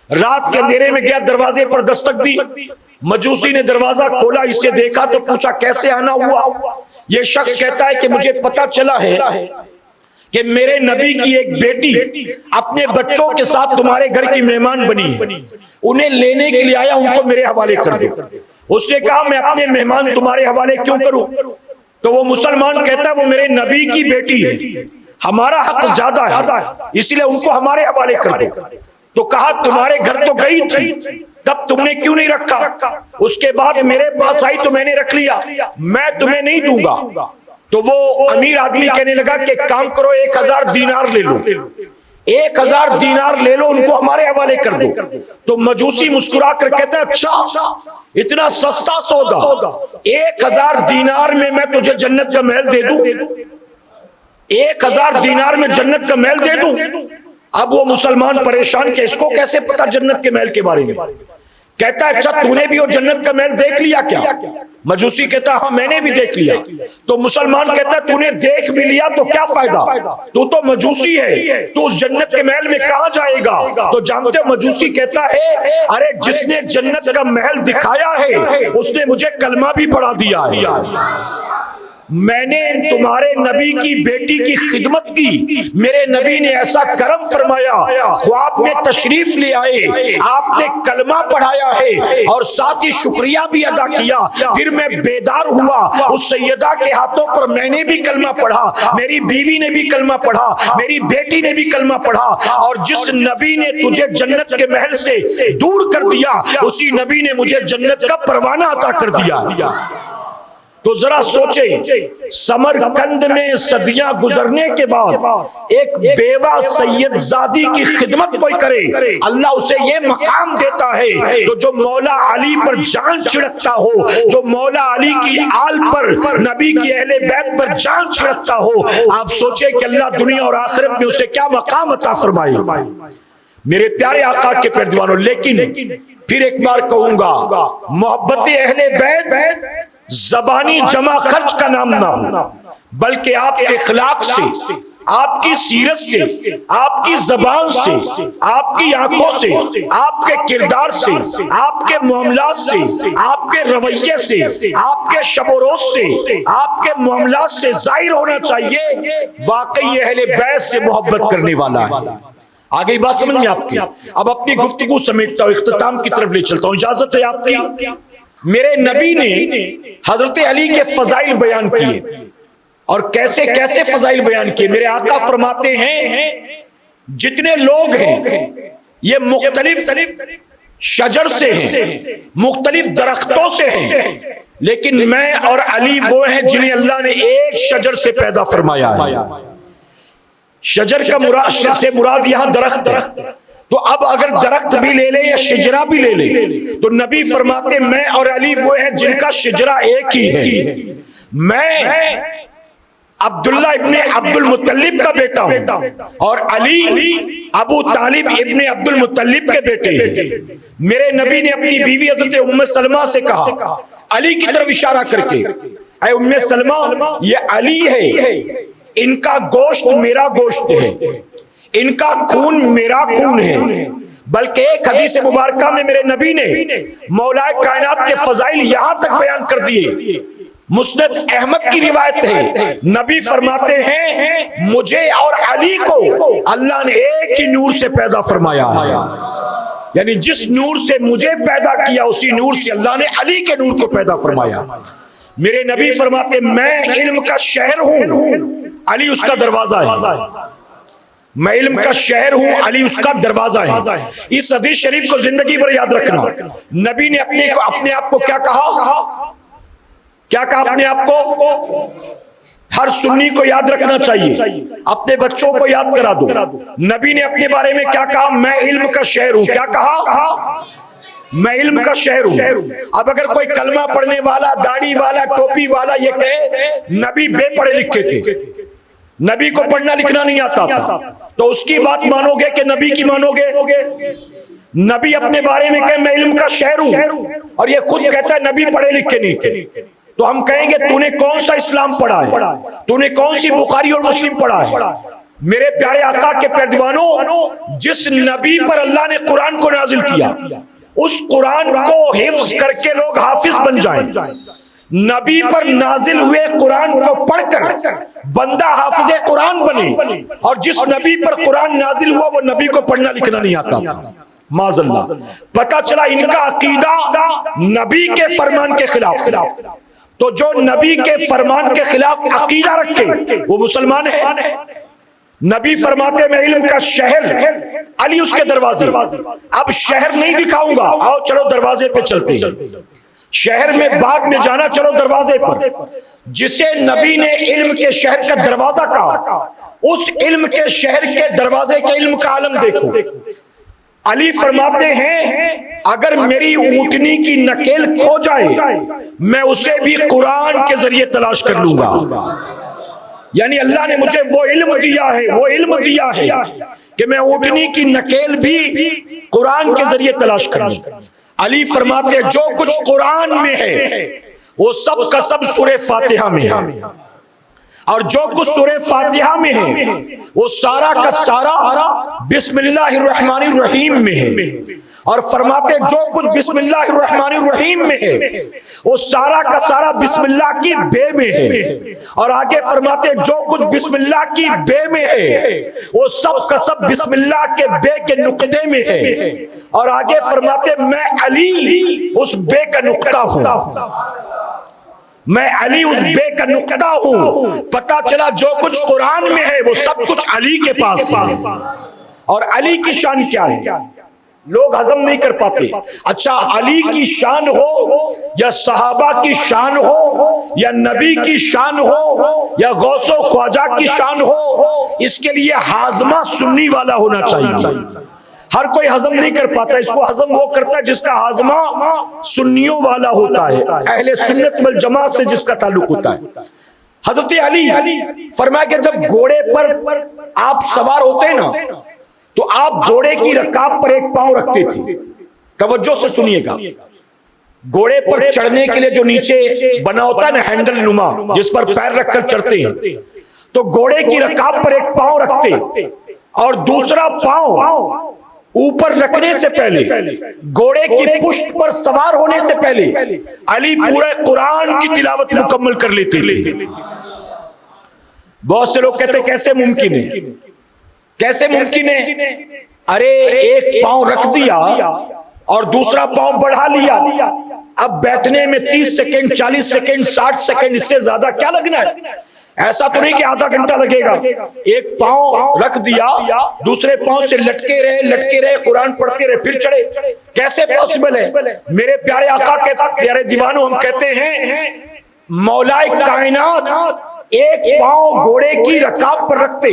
رات کے اندھیرے میں گیا، دروازے پر دستک دی، مجوسی نے دروازہ کھولا، اسے دیکھا تو پوچھا کیسے آنا ہوا؟ یہ شخص کہتا ہے کہ مجھے پتا چلا ہے کہ میرے نبی کی ایک بیٹی اپنے بچوں کے ساتھ تمہارے گھر کی مہمان بنی ہے، انہیں لینے کے لیے آیا، ان کو میرے حوالے کر دو۔ اس نے کہا میں اپنے مہمان تمہارے حوالے کیوں کروں؟ تو وہ مسلمان کہتا ہے وہ میرے نبی کی بیٹی ہے، ہمارا حق زیادہ ہے، اس لیے ان کو ہمارے حوالے کر دو۔ تو کہا تمہارے گھر تو گئی تھی، تب تم نے کیوں نہیں رکھا؟ اس کے بعد میرے پاس آئی تو میں نے رکھ لیا، میں تمہیں نہیں دوں گا۔ تو وہ امیر آدمی کہنے لگا کہ کام کرو 1000 دینار لے لو، 1000 دینار لے لو، ان کو ہمارے حوالے کر دو۔ تو مجوسی مسکرا کر کہتا ہے اچھا اتنا سستا سودا، 1000 دینار میں تجھے جنت کا محل دے دوں، 1000 دینار میں جنت کا محل دے دوں۔ اب وہ مسلمان پریشان کہ اس کو کیسے پتا جنت کے محل کے بارے میں؟ کہتا ہے اچھا تو نے بھی وہ جنت کا محل دیکھ لیا کیا؟ مجوسی کہتا ہاں میں نے بھی دیکھ لیا۔ تو مسلمان کہتا ہے تو نے دیکھ بھی لیا تو کیا فائدہ، تو مجوسی ہے، تو اس جنت کے محل میں کہاں جائے گا؟ تو جانتے ہو مجوسی کہتا ہے ارے جس نے جنت کا محل دکھایا ہے اس نے مجھے کلمہ بھی پڑھا دیا ہے، میں نے تمہارے نبی کی بیٹی کی خدمت کی، میرے نبی نے ایسا کرم فرمایا، خواب میں تشریف لے آئے، آپ نے کلمہ پڑھایا ہے اور ساتھ ہی شکریہ بھی ادا کیا۔ پھر میں بیدار ہوا، اس سیدہ کے ہاتھوں پر میں نے بھی کلمہ پڑھا، میری بیوی نے بھی کلمہ پڑھا، میری بیٹی نے بھی کلمہ پڑھا، اور جس نبی نے تجھے جنت کے محل سے دور کر دیا اسی نبی نے مجھے جنت کا پروانہ عطا کر دیا۔ تو ذرا سوچیں سمرقند میں صدیاں گزرنے کے بعد ایک بیوہ سید زادی کی خدمت کوئی کرے، اللہ اسے یہ مقام دیتا ہے۔ تو جو مولا علی پر جان چھڑکتا ہو، جو مولا علی کی آل پر، نبی کی اہل بیت پر جان چھڑکتا ہو، آپ سوچیں کہ اللہ دنیا اور آخرت میں اسے کیا مقام عطا فرمائے۔ میرے پیارے آقا کے پیروانوں، لیکن پھر ایک بار کہوں گا محبت اہل بیت زبانی جمع خرچ کا نام نہ ہو، بلکہ آپ کے اخلاق سے، آپ کی سیرت سے، آپ کی زبان سے، آپ کی آنکھوں سے، آپ کے کردار سے، آپ کے معاملات سے، آپ کے رویے سے، آپ کے شب و روز سے، آپ کے معاملات سے ظاہر ہونا چاہیے واقعی اہل بیت سے محبت کرنے والا ہے۔ آگئی بات سمجھ میں آپ کی؟ اب اپنی گفتگو سمیٹتا ہوں، اختتام کی طرف لے چلتا ہوں، اجازت ہے آپ کی؟ میرے نبی نے حضرت علی کے فضائل بیان کیے، اور کیسے کیسے فضائل بیان کیے۔ میرے آقا فرماتے ہیں جتنے لوگ ہیں یہ مختلف شجر سے ہیں، مختلف درختوں سے ہیں، لیکن میں اور علی وہ ہیں جنہیں اللہ نے ایک شجر سے پیدا فرمایا ہے. شجر کا سے مراد یہاں درخت ہے. تو اب اگر درخت بھی لے لیں یا شجرہ بھی لے لیں تو نبی فرماتے میں اور علی وہ ہیں جن کا شجرہ ایک ہی ہے. میں عبداللہ ابن عبد المطلب کا بیٹا ہوں اور علی ابو طالب ابن عبد المطلب کے بیٹے ہیں. میرے نبی نے اپنی بیوی حضرت ام سلمہ سے کہا علی کی طرف اشارہ کر کے اے ام سلمہ یہ علی ہے, ان کا گوشت میرا گوشت ہے, ان کا خون میرا خون ہے. بلکہ ایک حدیث مبارکہ میں میرے نبی نے مولا کائنات کے فضائل یہاں تک بیان کر دیے. مسند احمد کی روایت ہے, نبی فرماتے ہیں مجھے اور علی کو اللہ نے ایک ہی نور سے پیدا فرمایا ہے. یعنی جس نور سے مجھے پیدا کیا اسی نور سے اللہ نے علی کے نور کو پیدا فرمایا. میرے نبی فرماتے میں علم کا شہر ہوں, علی اس کا دروازہ ہے. میں علم کا شہر ہوں, علی اس کا دروازہ ہے. اس حدیث شریف کو زندگی بھر یاد رکھنا. نبی نے اپنے آپ کو کیا کہا اپنے آپ کو؟ ہر سنی کو یاد رکھنا چاہیے, اپنے بچوں کو یاد کرا دو. نبی نے اپنے بارے میں کیا کہا؟ میں علم کا شہر ہوں. کیا کہا؟ میں علم کا شہر ہوں. اب اگر کوئی کلمہ پڑھنے والا, داڑھی والا, ٹوپی والا یہ کہے نبی بے پڑھے لکھے تھے, نبی کو پڑھنا لکھنا نہیں آتا تھا, تو اس کی بات مانو گے کہ نبی کی مانو گے؟ نبی اپنے بارے میں کہے میں علم کا شہر ہوں اور یہ خود کہتا ہے نبی پڑھے لکھے نہیں تھے, تو ہم کہیں گے تو نے کون سا اسلام پڑھا ہے, تو نے کون سی بخاری اور مسلم پڑھا ہے؟ میرے پیارے آقا کے پیروانوں, جس نبی پر اللہ نے قرآن کو نازل کیا اس قرآن کو حفظ کر کے لوگ حافظ بن جائیں. نبی پر نازل ہوئے قرآن کو پڑھ کر بندہ حافظ قرآن بنے, اور جس نبی پر قرآن نازل ہوا وہ نبی کو پڑھنا لکھنا نہیں آتا تھا. معاذ اللہ. پتہ چلا ان کا عقیدہ نبی کے فرمان کے خلاف. تو جو نبی کے فرمان کے خلاف عقیدہ رکھے وہ مسلمان ہے. نبی فرماتے میں علم کا شہر, علی اس کے دروازے. اب شہر نہیں دکھاؤں گا, آؤ چلو دروازے پہ چلتے ہیں. شہر میں بعد میں جانا, چلو دروازے پر. جسے نبی نے علم کے شہر کا دروازہ کہا, اس علم کے شہر کے دروازے کے علم کا عالم دیکھو. علی فرماتے ہیں اگر میری اونٹنی کی نکیل کھو جائے میں اسے بھی قرآن کے ذریعے تلاش کر لوں گا. یعنی اللہ نے مجھے وہ علم دیا ہے کہ میں اونٹنی کی نکیل بھی قرآن کے ذریعے تلاش کر لوں. علی فرماتے ہیں جو کچھ قرآن میں ہے وہ سب کا سب سورہ فاتحہ میں ہے, اور جو کچھ سورہ فاتحہ میں ہے وہ سارا کا سارا بسم اللہ الرحمن الرحیم میں ہے. اور فرماتے جو کچھ بسم اللہ الرحمن الرحیم میں ہے وہ سارا کا سارا بسم اللہ کی بے میں ہے. اور آگے فرماتے جو کچھ بسم اللہ کی بے میں ہے وہ سب کا سب بسم اللہ کے بے کے نقطے میں ہے. اور آگے فرماتے میں علی اس بے کا نقطہ ہوں, میں علی اس بے کا نقطہ ہوں. پتہ چلا جو کچھ قرآن میں ہے وہ سب کچھ علی کے پاس ہے. اور علی کی شان کیا ہے لوگ ہضم نہیں کر پاتے. اچھا علی کی شان ہو یا صحابہ کی شان ہو یا نبی کی شان ہو یا غوث و خواجہ کی شان ہو, اس کے لیے ہاضمہ سنی والا ہونا چاہیے. ہر کوئی ہضم نہیں کر پاتا, اس کو ہضم وہ کرتا ہے جس کا ہاضمہ سنیوں والا ہوتا ہے, اہل سنت والجماعت سے جس کا تعلق ہوتا ہے. حضرت علی فرمایا کہ جب گھوڑے پر آپ سوار ہوتے ہیں نا تو آپ گھوڑے کی رکاب پر ایک پاؤں رکھتے تھے. توجہ سے سنیے گا, گھوڑے پر چڑھنے کے لیے جو نیچے بنا ہوتا ہے نا ہینڈل نما جس پر پیر رکھ کر چڑھتے ہیں, تو گھوڑے کی رکاب پر ایک پاؤں رکھتے اور دوسرا پاؤں اوپر رکھنے سے پہلے گھوڑے کی پشت پر سوار ہونے سے پہلے علی پورے قرآن کی تلاوت مکمل کر لیتے تھے. بہت سے لوگ کہتے ہیں کیسے ممکن ہے, کیسے ممکن ہے؟ ارے ایک پاؤں رکھ دیا اور دوسرا پاؤں بڑھا لیا, اب بیٹھنے میں 30 سیکنڈ 40 سیکنڈ 60 سیکنڈ اس سے زیادہ کیا لگنا ہے؟ ایسا تو نہیں کہ آدھا گھنٹہ لگے گا، ایک پاؤں رکھ دیا، دوسرے پاؤں سے لٹکے رہے قرآن پڑھتے رہے پھر چڑھے، کیسے پاسبل ہے؟ میرے پیارے آقا کے پیارے دیوانوں، ہم کہتے ہیں مولا کائنات ایک پاؤں گھوڑے کی رکاب پر رکھتے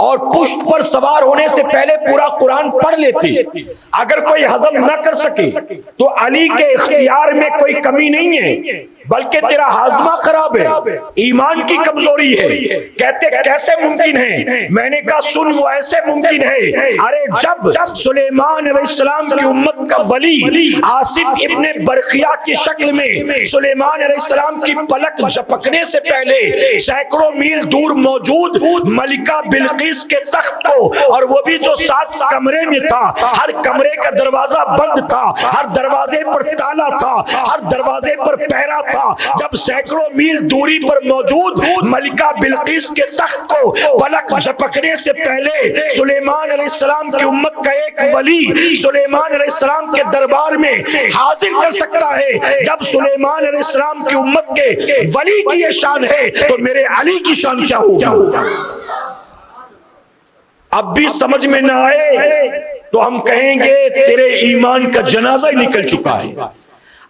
اور پشت پر سوار ہونے سے پہلے پورا قرآن پڑھ لیتے۔ اگر کوئی ہضم نہ کر سکے تو علی کے اختیار میں کوئی کمی نہیں ہے، بلکہ تیرا ہاضمہ خراب ہے، ایمان کی کمزوری ہے۔ کہتے کیسے ممکن ہے؟ میں نے کہا سن، وہ ایسے ممکن ہے، ارے جب سلیمان علیہ السلام کی امت کا ولی آصف ابن برقیہ کی شکل میں سلیمان علیہ السلام کی پلک جھپکنے سے پہلے سینکڑوں میل دور موجود ملکہ بلقیس کے تخت کو، اور وہ بھی جو 7 کمرے میں تھا، ہر کمرے کا دروازہ بند تھا، ہر دروازے پر تالا تھا، ہر دروازے پر پہرا تھا، جب سینکڑوں میل دوری پر موجود ملکہ بلقیس کے تخت کو پلک جھپکنے سے پہلے سلیمان علیہ السلام کی امت کا ایک ولی سلیمان علیہ السلام کے دربار میں حاضر کر سکتا ہے، جب سلیمان علیہ السلام کی امت کے ولی کی یہ شان ہے تو میرے علی کی شان کیا ہوگی؟ اب بھی سمجھ میں نہ آئے تو ہم کہیں گے تیرے ایمان کا جنازہ ہی نکل چکا ہے۔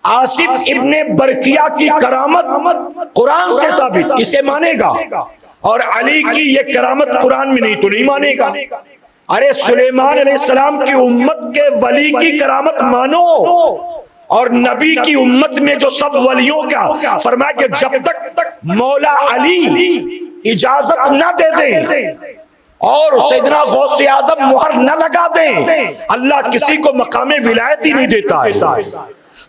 آصف ابن برقیہ کی کرامت قرآن سے ثابت، اسے مانے گا، اور علی کی یہ کرامت قرآن میں نہیں تو نہیں مانے گا۔ ارے سلیمان علیہ السلام کی امت کے ولی کی کرامت مانو، اور نبی کی امت میں جو سب ولیوں کا فرمایا کہ جب تک مولا علی اجازت نہ دے دیں اور سیدنا غوث اعظم مہر نہ لگا دیں، اللہ کسی کو مقام ولایت ہی نہیں دیتا ہے۔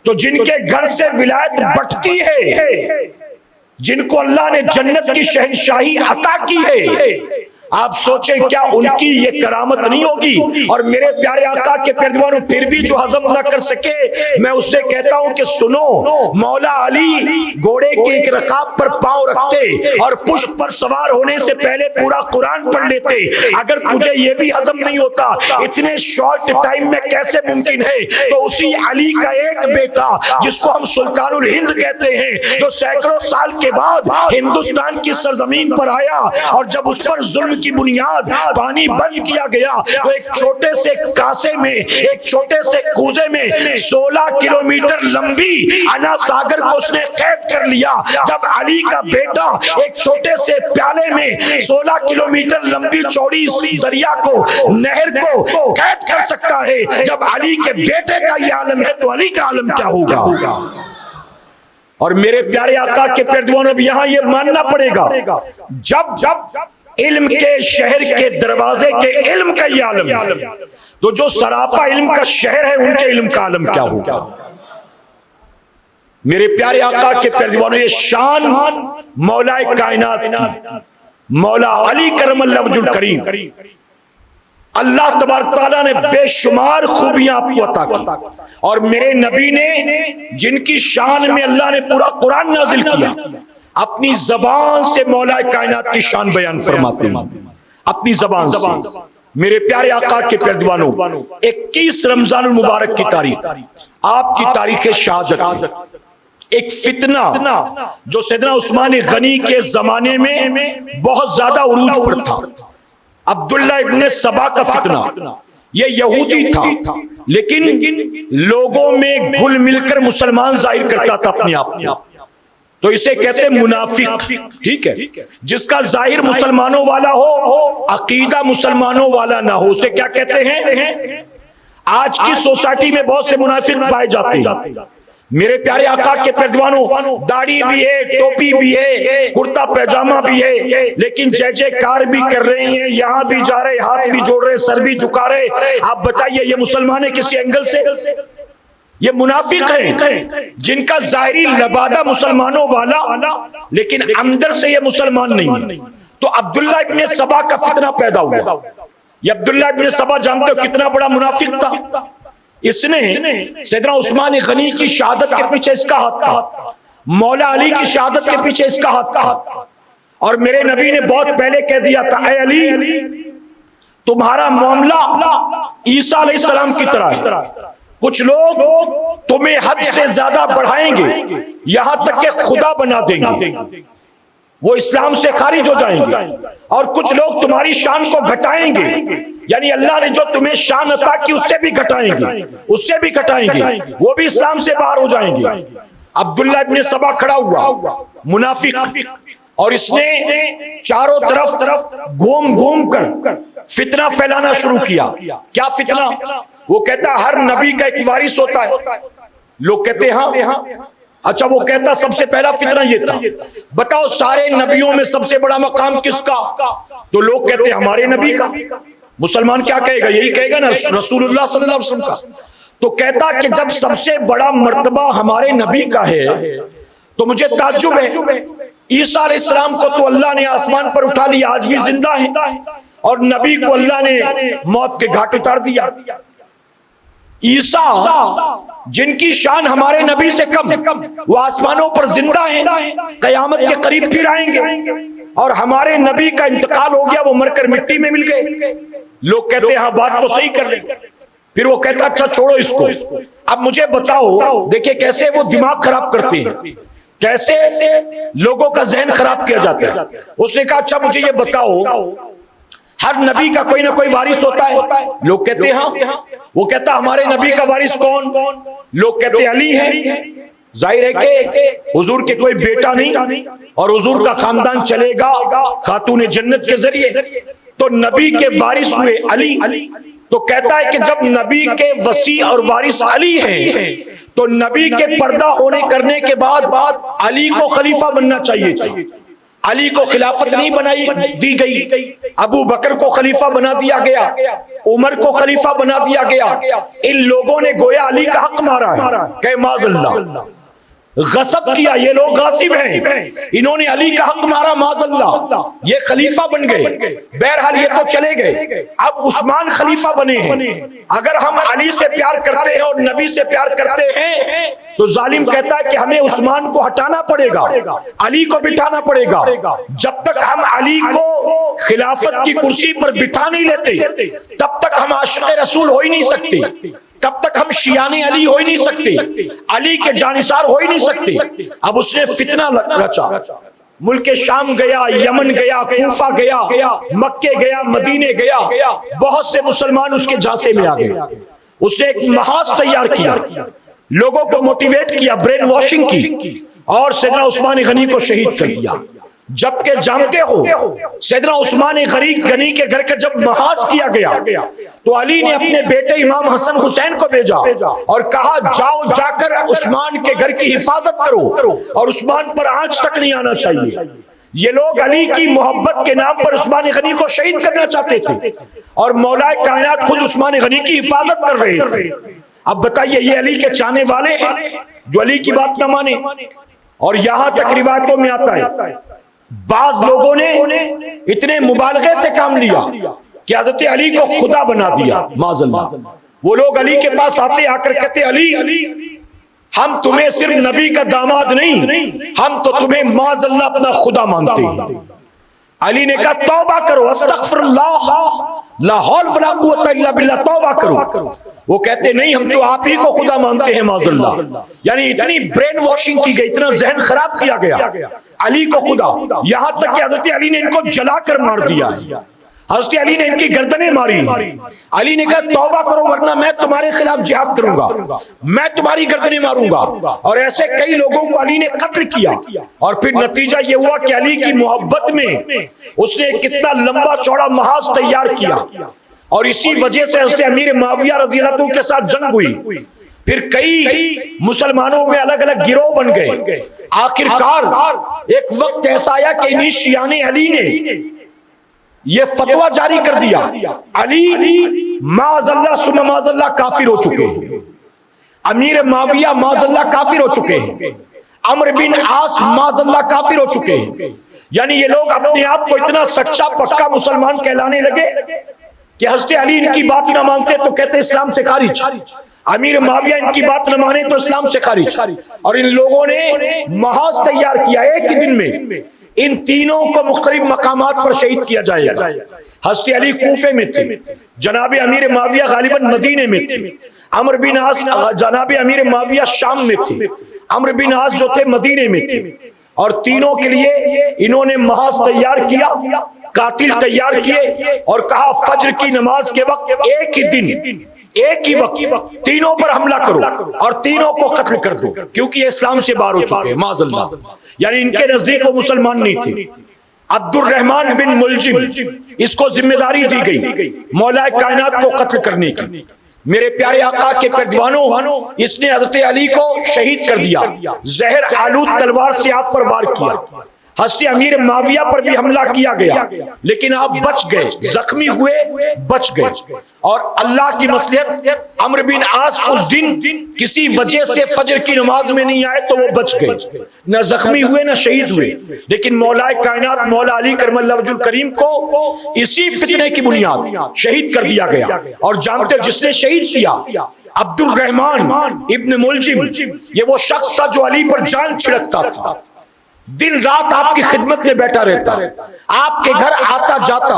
تو جن کے گھر سے ولایت بٹتی ہے، جن کو اللہ نے جنت کی شہنشاہی عطا کی ہے، آپ سوچیں کیا ان کی یہ کرامت نہیں ہوگی؟ اور میرے پیارے آقا کے پیروانوں پھر بھی جو ہضم نہ کر سکے، میں اس سے کہتا ہوں کہ سنو، مولا علی گھوڑے کی ایک رکاب پر پاؤں رکھتے اور پشت پر سوار ہونے سے پہلے پورا قرآن پڑھ لیتے۔ اگر تجھے یہ بھی ہضم نہیں ہوتا اتنے شارٹ ٹائم میں کیسے ممکن ہے؟ تو اسی علی کا ایک بیٹا جس کو ہم سلطان الہند کہتے ہیں، جو سینکڑوں سال کے بعد ہندوستان کی سرزمین پر آیا، اور جب اس پر ظلم کی بنیاد پانی بند کیا گیا تو ایک چھوٹے سے کاسے میں، ایک چھوٹے سے کوزے میں 16 کلومیٹر لمبی انا ساگر کو اس نے قید کر لیا۔ جب علی کا بیٹا ایک چھوٹے سے پیالے میں 16 کلومیٹر لمبی چوڑی دریا کو، نہر کو قید کر سکتا ہے، جب علی کے بیٹے کا یہ عالم ہے تو علی کا عالم کیا ہوگا؟ اور میرے پیارے آقا کے پیروانوں اب یہاں یہ ماننا پڑے گا، جب علم کے شہر کے دروازے کے علم کا یہ عالم ہے تو جو سراپا علم کا شہر ہے ان کے علم کا عالم کیا ہوگا؟ میرے پیارے آقا کے پیروانوں یہ شان مولا کائنات کی، مولا علی کرم اللہ وجہ الکریم، اللہ تبارک تعالیٰ نے بے شمار خوبیاں آپ کو عطا کی، اور میرے نبی نے جن کی شان میں اللہ نے پورا قرآن نازل کیا، اپنی زبان سے مولا کائنات کی شان بیان فرماتے ہیں، اپنی زبان سے۔ میرے پیارے آقا کے پیروانوں 21 رمضان المبارک کی تاریخ آپ کی تاریخ شہادت ہے۔ ایک فتنہ جو سیدنا عثمان غنی کے زمانے میں بہت زیادہ عروج پر تھا، عبداللہ ابن سبا کا فتنہ، یہ یہودی تھا لیکن لوگوں میں گھل مل کر مسلمان ظاہر کرتا تھا اپنے آپ کو، تو اسے کہتے ہیں منافق، ٹھیک ہے، جس کا ظاہر مسلمانوں والا ہو عقیدہ مسلمانوں والا نہ ہو، اسے کیا کہتے ہیں؟ آج کی سوسائٹی میں بہت سے منافق پائے جاتے ہیں۔ میرے پیارے آقا کے پیروانوں داڑھی بھی ہے، ٹوپی بھی ہے، کرتا پیجامہ بھی ہے، لیکن جے جے کار بھی کر رہے ہیں، یہاں بھی جا رہے، ہاتھ بھی جوڑ رہے، سر بھی جھکا رہے۔ آپ بتائیے یہ مسلمان ہے کسی اینگل سے؟ یہ منافق ہیں جن کا ظاہری لبادہ مسلمانوں والا لیکن اندر سے یہ مسلمان نہیں ہے۔ تو عبداللہ ابن سبا کا فتنہ پیدا ہوا۔ یہ عبداللہ ابن سبا جانتے ہو کتنا بڑا منافق تھا؟ اس نے سیدنا عثمان غنی کی شہادت کے پیچھے اس کا ہاتھ تھا، مولا علی کی شہادت کے پیچھے اس کا ہاتھ تھا، اور میرے نبی نے بہت پہلے کہہ دیا تھا اے علی تمہارا معاملہ عیسیٰ علیہ السلام کی طرح ہے، کچھ لوگ تمہیں حد سے زیادہ بڑھائیں گے یہاں تک کہ خدا بنا دیں گے۔ وہ اسلام سے خارج ہو جائیں گے، اور کچھ لوگ تمہاری شان کو گھٹائیں گے، یعنی اللہ نے جو تمہیں شان عطا کی اس سے بھی گھٹائیں گے، اس سے بھی گھٹائیں گے، وہ بھی اسلام سے باہر ہو جائیں گے۔ عبداللہ ابن سبا کھڑا ہوا، منافق، اور اس نے چاروں طرف گھوم گھوم کر فتنہ پھیلانا شروع کیا۔ کیا فتنہ؟ وہ کہتا ہر نبی کا ایک وارث ہوتا ہے۔ لوگ کہتے ہاں۔ اچھا، وہ کہتا سب سے پہلا فتنہ یہ تھا، بتاؤ سارے نبیوں میں سب سے بڑا مقام کس کا؟ تو لوگ کہتے ہمارے نبی کا۔ مسلمان کیا کہے گا؟ یہی کہے گا نا، رسول اللہ صلی اللہ علیہ وسلم کا۔ تو کہتا کہ جب سب سے بڑا مرتبہ ہمارے نبی کا ہے تو مجھے تعجب ہے، عیسیٰ علیہ السلام کو تو اللہ نے آسمان پر اٹھا لیا، آج بھی زندہ ہیں، اور نبی کو اللہ نے موت کے گھاٹ اتار دیا۔ عیسیٰ جن کی شان ہمارے نبی سے کم، وہ آسمانوں پر زندہ ہیں، قیامت کے قریب پھر آئیں گے، اور ہمارے نبی کا انتقال ہو گیا، وہ مر کر مٹی میں مل گئے۔ لوگ کہتے ہیں ہاں بات تو صحیح کر رہے۔ پھر وہ کہتا اچھا چھوڑو اس کو، اب مجھے بتاؤ، دیکھیں کیسے وہ دماغ خراب کرتے ہیں، کیسے لوگوں کا ذہن خراب کیا جاتا ہے۔ اس نے کہا اچھا مجھے یہ بتاؤ، ہر نبی کا کوئی نہ کوئی وارث ہوتا ہے؟ لوگ کہتے ہیں ہاں۔ وہ کہتا ہمارے نبی کا وارث کون؟ لوگ کہتے علی ہے۔ ظاہر ہے کہ حضور کے کوئی بیٹا نہیں، اور حضور کا خاندان چلے گا خاتون جنت کے ذریعے، تو نبی کے وارث ہوئے علی۔ تو کہتا ہے کہ جب نبی کے وصی اور وارث علی ہیں تو نبی کے پردہ ہونے کرنے کے بعد علی کو خلیفہ بننا چاہیے تھا۔ علی کو خلافت نہیں بنائی دی گئی، ابو بکر کو خلیفہ بنا دیا گیا، عمر کو خلیفہ بنا دیا گیا۔ ان لوگوں نے گویا علی کا حق مارا ہے، کہ معاذ اللہ غصب کیا، یہ لوگ غاصب ہیں، انہوں نے علی کا حق مارا، معاذ اللہ یہ خلیفہ بن گئے۔ بہرحال یہ تو چلے گئے، اب عثمان خلیفہ بنے ہیں۔ اگر ہم علی سے پیار کرتے ہیں اور نبی سے پیار کرتے ہیں تو ظالم کہتا ہے کہ ہمیں عثمان کو ہٹانا پڑے گا، علی کو بٹھانا پڑے گا۔ جب تک ہم علی کو خلافت کی کرسی پر بٹھا نہیں لیتے تب تک ہم عاشق رسول ہو ہی نہیں سکتے، تب تک ہم شیعان علی ہو ہی نہیں سکتے، علی کے جانثار ہو ہی نہیں سکتے۔ اب اس نے فتنہ رچا، ملک شام گیا، یمن گیا، کوفہ گیا، مکے گیا، مدینے گیا، بہت سے مسلمان اس کے جھانسے میں آ گئے۔ اس نے ایک محاذ تیار کیا، لوگوں کو موٹیویٹ کیا، برین واشنگ کی، اور سیدنا عثمان غنی کو شہید کر دیا۔ جبکہ جانتے ہو سیدنا عثمان غنی کے گھر کا جب محاذ کیا گیا تو علی نے اپنے بیٹے امام حسن حسین کو بھیجا اور کہا جاؤ جا کر عثمان کے گھر کی حفاظت کرو، اور عثمان پر آنچ تک نہیں آنا چاہیے۔ یہ لوگ علی کی محبت کے نام پر عثمان غنی کو شہید کرنا چاہتے تھے، اور مولا کائنات خود عثمان غنی کی حفاظت کر رہے تھے۔ اب بتائیے یہ علی کے چاہنے والے ہیں جو علی کی بات نہ مانے؟ اور یہاں تک روایتوں میں آتا ہے بعض لوگوں نے اتنے مبالغے سے کام لیا کہ حضرت علی کو خدا بنا دیا، معاذ اللہ۔ وہ لوگ علی کے پاس آتے، آ کر کہتے علی ہم تمہیں صرف نبی کا داماد نہیں، ہم تو تمہیں معاذ اللہ اپنا خدا مانتے ہیں۔ علی نے کہا توبہ کرو، استغفر اللہ، لا حول ولا قوت الا باللہ، توبہ کرو۔ وہ کہتے نہیں ہم تو آپ ہی کو خدا مانتے ہیں، معاذ اللہ۔ یعنی اتنی برین واشنگ کی گئی، اتنا ذہن خراب کیا گیا علی کو خدا، یہاں تک کہ حضرت علی نے ان کو جلا کر مار دیا۔ حضرت علی نے ان کی گردنیں ماری۔ علی نے کہا توبہ کرو ورنہ میں تمہارے خلاف جہاد کروں گا، میں تمہاری گردنیں ماروں گا۔ اور ایسے کئی لوگوں کو علی نے قتل کیا، اور پھر نتیجہ یہ ہوا کہ علی کی محبت میں اس نے کتنا لمبا چوڑا محاذ تیار کیا، اور اسی وجہ سے حضرت امیر معاویہ رضی اللہ عنہ کے ساتھ جنگ ہوئی۔ پھر کئی مسلمانوں میں الگ الگ گروہ بن گئے۔ آخر کار ایک وقت ایسا آیا کہ انہی شیعان علی نے یہ فتویٰ جاری کر دیا علی معاذ اللہ ثم معاذ اللہ کافر ہو چکے، امیر معاویہ معاذ اللہ کافر ہو چکے، عمرو بن عاص معاذ اللہ کافر ہو چکے۔ یعنی یہ لوگ اپنے آپ کو اتنا سچا پکا مسلمان کہلانے لگے کہ حضرت علی ان کی بات نہ مانتے تو کہتے اسلام سے خارج، امیر معاویہ ان کی بات نہ مانے تو اسلام سے خارج۔ اور ان لوگوں نے محاذ تیار کیا، ایک ہی دن میں ان تینوں کو مختلف مقامات پر شہید کیا جائے گا۔ حضرت علی کوفے میں تھے، جناب امیر معاویہ غالباً مدینے میں تھے، عمرو بن عاص جناب امیر معاویہ شام میں تھے، عمرو بن عاص جو تھے مدینے میں تھے۔ اور تینوں کے لیے انہوں نے محاذ تیار کیا، قاتل تیار کیے، اور کہا فجر کی نماز کے وقت ایک ہی دن ایک ہی وقت تینوں پر حملہ کرو اور تینوں کو قتل کر دو، کیونکہ یہ اسلام سے باہر ہو چکے ہیں معاذ اللہ، یعنی ان کے نزدیک وہ مسلمان نہیں تھے۔ عبد الرحمن بن ملجم، اس کو ذمہ داری دی گئی مولا کائنات کو قتل کرنے کی۔ میرے پیارے آقا کے پردوانوں، اس نے حضرت علی کو شہید کر دیا، زہر آلود تلوار سے آپ پر وار کیا، حضرت امیر معاویہ پر بھی حملہ کیا گیا، لیکن آپ بچ گئے، زخمی ہوئے بچ گئے، اور اللہ کی مصلحت عمرو بن عاص اس دن کسی وجہ سے فجر کی نماز میں نہیں آئے تو وہ بچ گئے، نہ زخمی ہوئے نہ شہید ہوئے، لیکن مولا کائنات مولا علی کرم اللہ وجہ الکریم کو اسی فتنے کی بنیاد شہید کر دیا گیا۔ اور جانتے جس نے شہید کیا عبد الرحمن ابن ملجم، یہ وہ شخص تھا جو علی پر جان چھڑکتا تھا، دن رات آپ کی خدمت میں بیٹھا رہتا، آپ کے گھر آتا جاتا،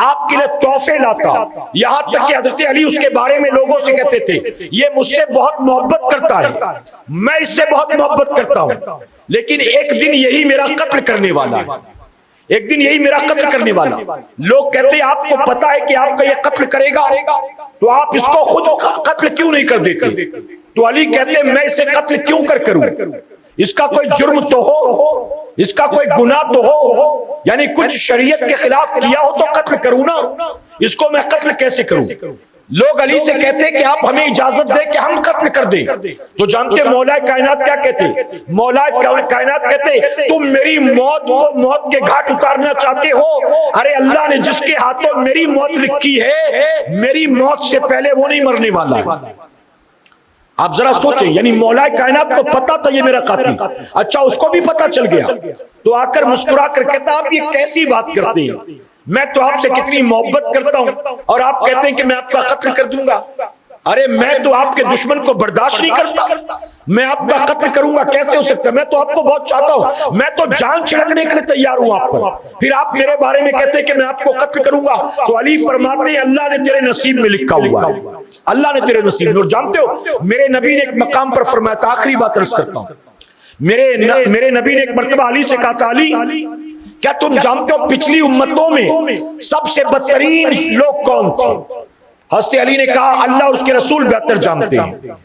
آپ کے لیے تحفے لاتا، یہاں تک کہ حضرت علی اس کے بارے میں لوگوں سے کہتے تھے یہ مجھ سے بہت محبت کرتا ہے، میں اس سے بہت محبت کرتا ہوں، لیکن ایک دن یہی میرا قتل کرنے والا ہے، ایک دن یہی میرا قتل کرنے والا۔ لوگ کہتے ہیں آپ کو پتا ہے کہ آپ کا یہ قتل کرے گا تو آپ اس کو خود قتل کیوں نہیں کر دیتے؟ تو علی کہتے ہیں میں اسے قتل کیوں کروں، اس کا کوئی جرم تو ہو، اس کا کوئی گناہ تو ہو، یعنی کچھ شریعت کے خلاف کیا ہو تو قتل کروں نا، اس کو میں قتل کیسے کروں؟ لوگ علی سے کہتے کہ آپ ہمیں اجازت دیں کہ ہم قتل کر دیں، تو جانتے مولا کائنات کیا کہتے؟ مولا کائنات کہتے تم میری موت کو موت کے گھاٹ اتارنا چاہتے ہو، ارے اللہ نے جس کے ہاتھوں میری موت لکھی ہے، میری موت سے پہلے وہ نہیں مرنے والا ہے۔ آپ ذرا سوچیں، یعنی مولا کائنات کو پتا تھا یہ میرا قاتل، اچھا اس کو بھی پتا چل گیا تو آ کر مسکرا کر کہتا آپ یہ کیسی بات کرتے ہیں، میں تو آپ سے کتنی محبت کرتا ہوں اور آپ کہتے ہیں کہ میں آپ کا قتل کر دوں گا، ارے میں تو آپ کے دشمن کو برداشت نہیں کرتا، میں آپ کا قتل کروں گا کیسے ہو سکتا ہے، میں تو آپ کو بہت چاہتا ہوں، میں تو جان چھڑکنے کے لیے تیار ہوں آپ پر، پھر آپ میرے بارے میں کہتے ہیں کہ میں آپ کو قتل کروں گا۔ تو علی فرماتے ہیں اللہ نے تیرے نصیب میں لکھا ہوا ہے، اللہ نے تیرے نصیب میں، اور جانتے ہو میرے نبی نے ایک مقام پر فرمایا تھا، آخری بات عرض کرتا ہوں، میرے نبی نے ایک مرتبہ علی سے کہا تھا علی کیا تم جانتے ہو پچھلی امتوں میں سب سے بدترین لوگ کون تھے؟ حضرت علی نے کہا اللہ اور اس کے رسول بہتر جانتے ہیں۔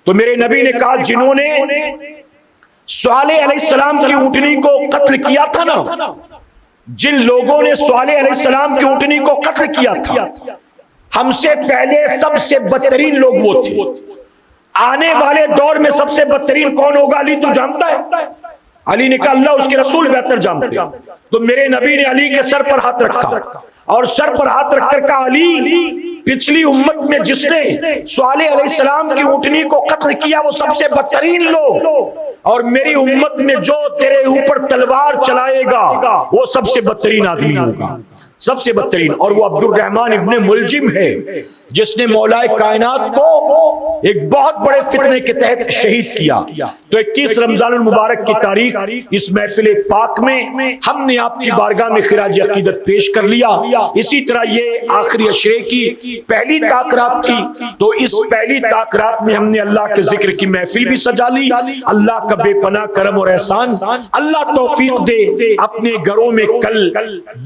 تو میرے نبی نے کہا جنہوں نے صالح علیہ السلام کی اونٹنی کو قتل کیا تھا نا، جن لوگوں نے صالح علیہ السلام کی اونٹنی کو قتل کیا تھا، ہم سے پہلے سب سے بدترین لوگ وہ تھے، آنے والے دور میں سب سے بدترین کون ہوگا علی تو جانتا ہے؟ علی نے کہا اللہ اس کے رسول بہتر جانتے ہیں۔ تو میرے نبی نے علی کے سر پر ہاتھ رکھا اور سر پر ہاتھ رکھ کر کہا علی پچھلی امت میں جس نے صالح علیہ السلام کی اونٹنی کو قتل کیا وہ سب سے بدترین لوگ، اور میری امت میں جو تیرے اوپر تلوار چلائے گا وہ سب سے بدترین آدمی ہوگا، سب سے بدترین، اور وہ عبد الرحمن ابن ملجم ہے جس نے مولا کائنات کو ایک بہت بڑے فتنے کے تحت شہید کیا۔ تو 21 رمضان المبارک کی تاریخ اس محفل پاک میں ہم نے آپ کی بارگاہ میں خراج عقیدت پیش کر لیا، اسی طرح یہ آخری عشرے کی پہلی تاکرات تھی، تو اس پہلی تاکرات میں ہم نے اللہ کے ذکر کی محفل بھی سجا لی۔ اللہ کا بے پناہ کرم اور احسان، اللہ توفیق دے اپنے گھروں میں کل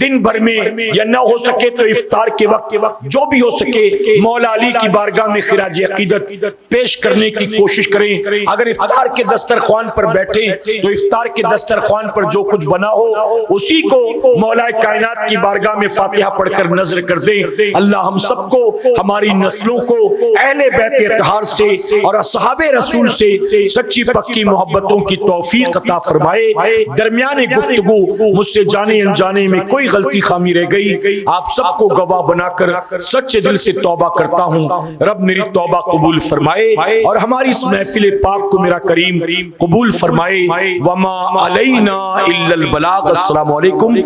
دن بھر میں یا نہ ہو سکے تو افطار کے وقت جو بھی ہو سکے مولا علی کی بارگاہ میں خراج عقیدت پیش کرنے کی کوشش کریں۔ اگر افطار کے دسترخوان پر بیٹھیں تو افطار کے دسترخوان پر جو کچھ بنا ہو اسی کو مولا کائنات کی بارگاہ میں فاتحہ پڑھ کر نظر کر دیں۔ اللہ ہم سب کو، ہماری نسلوں کو اہل بیت اطہار سے اور اصحاب رسول سے سچی پکی محبتوں کی توفیق عطا فرمائے۔ درمیان گفتگو مجھ سے جانے انجانے میں کوئی غلطی خامی رہ گئی، آپ سب کو گواہ بنا کر سچے دل سے توبہ کرتا ہوں، رب میری توبہ قبول فرمائے اور ہماری اس محفل پاک کو میرا کریم قبول فرمائے۔ وما علینا الا البلاغ۔ السلام علیکم۔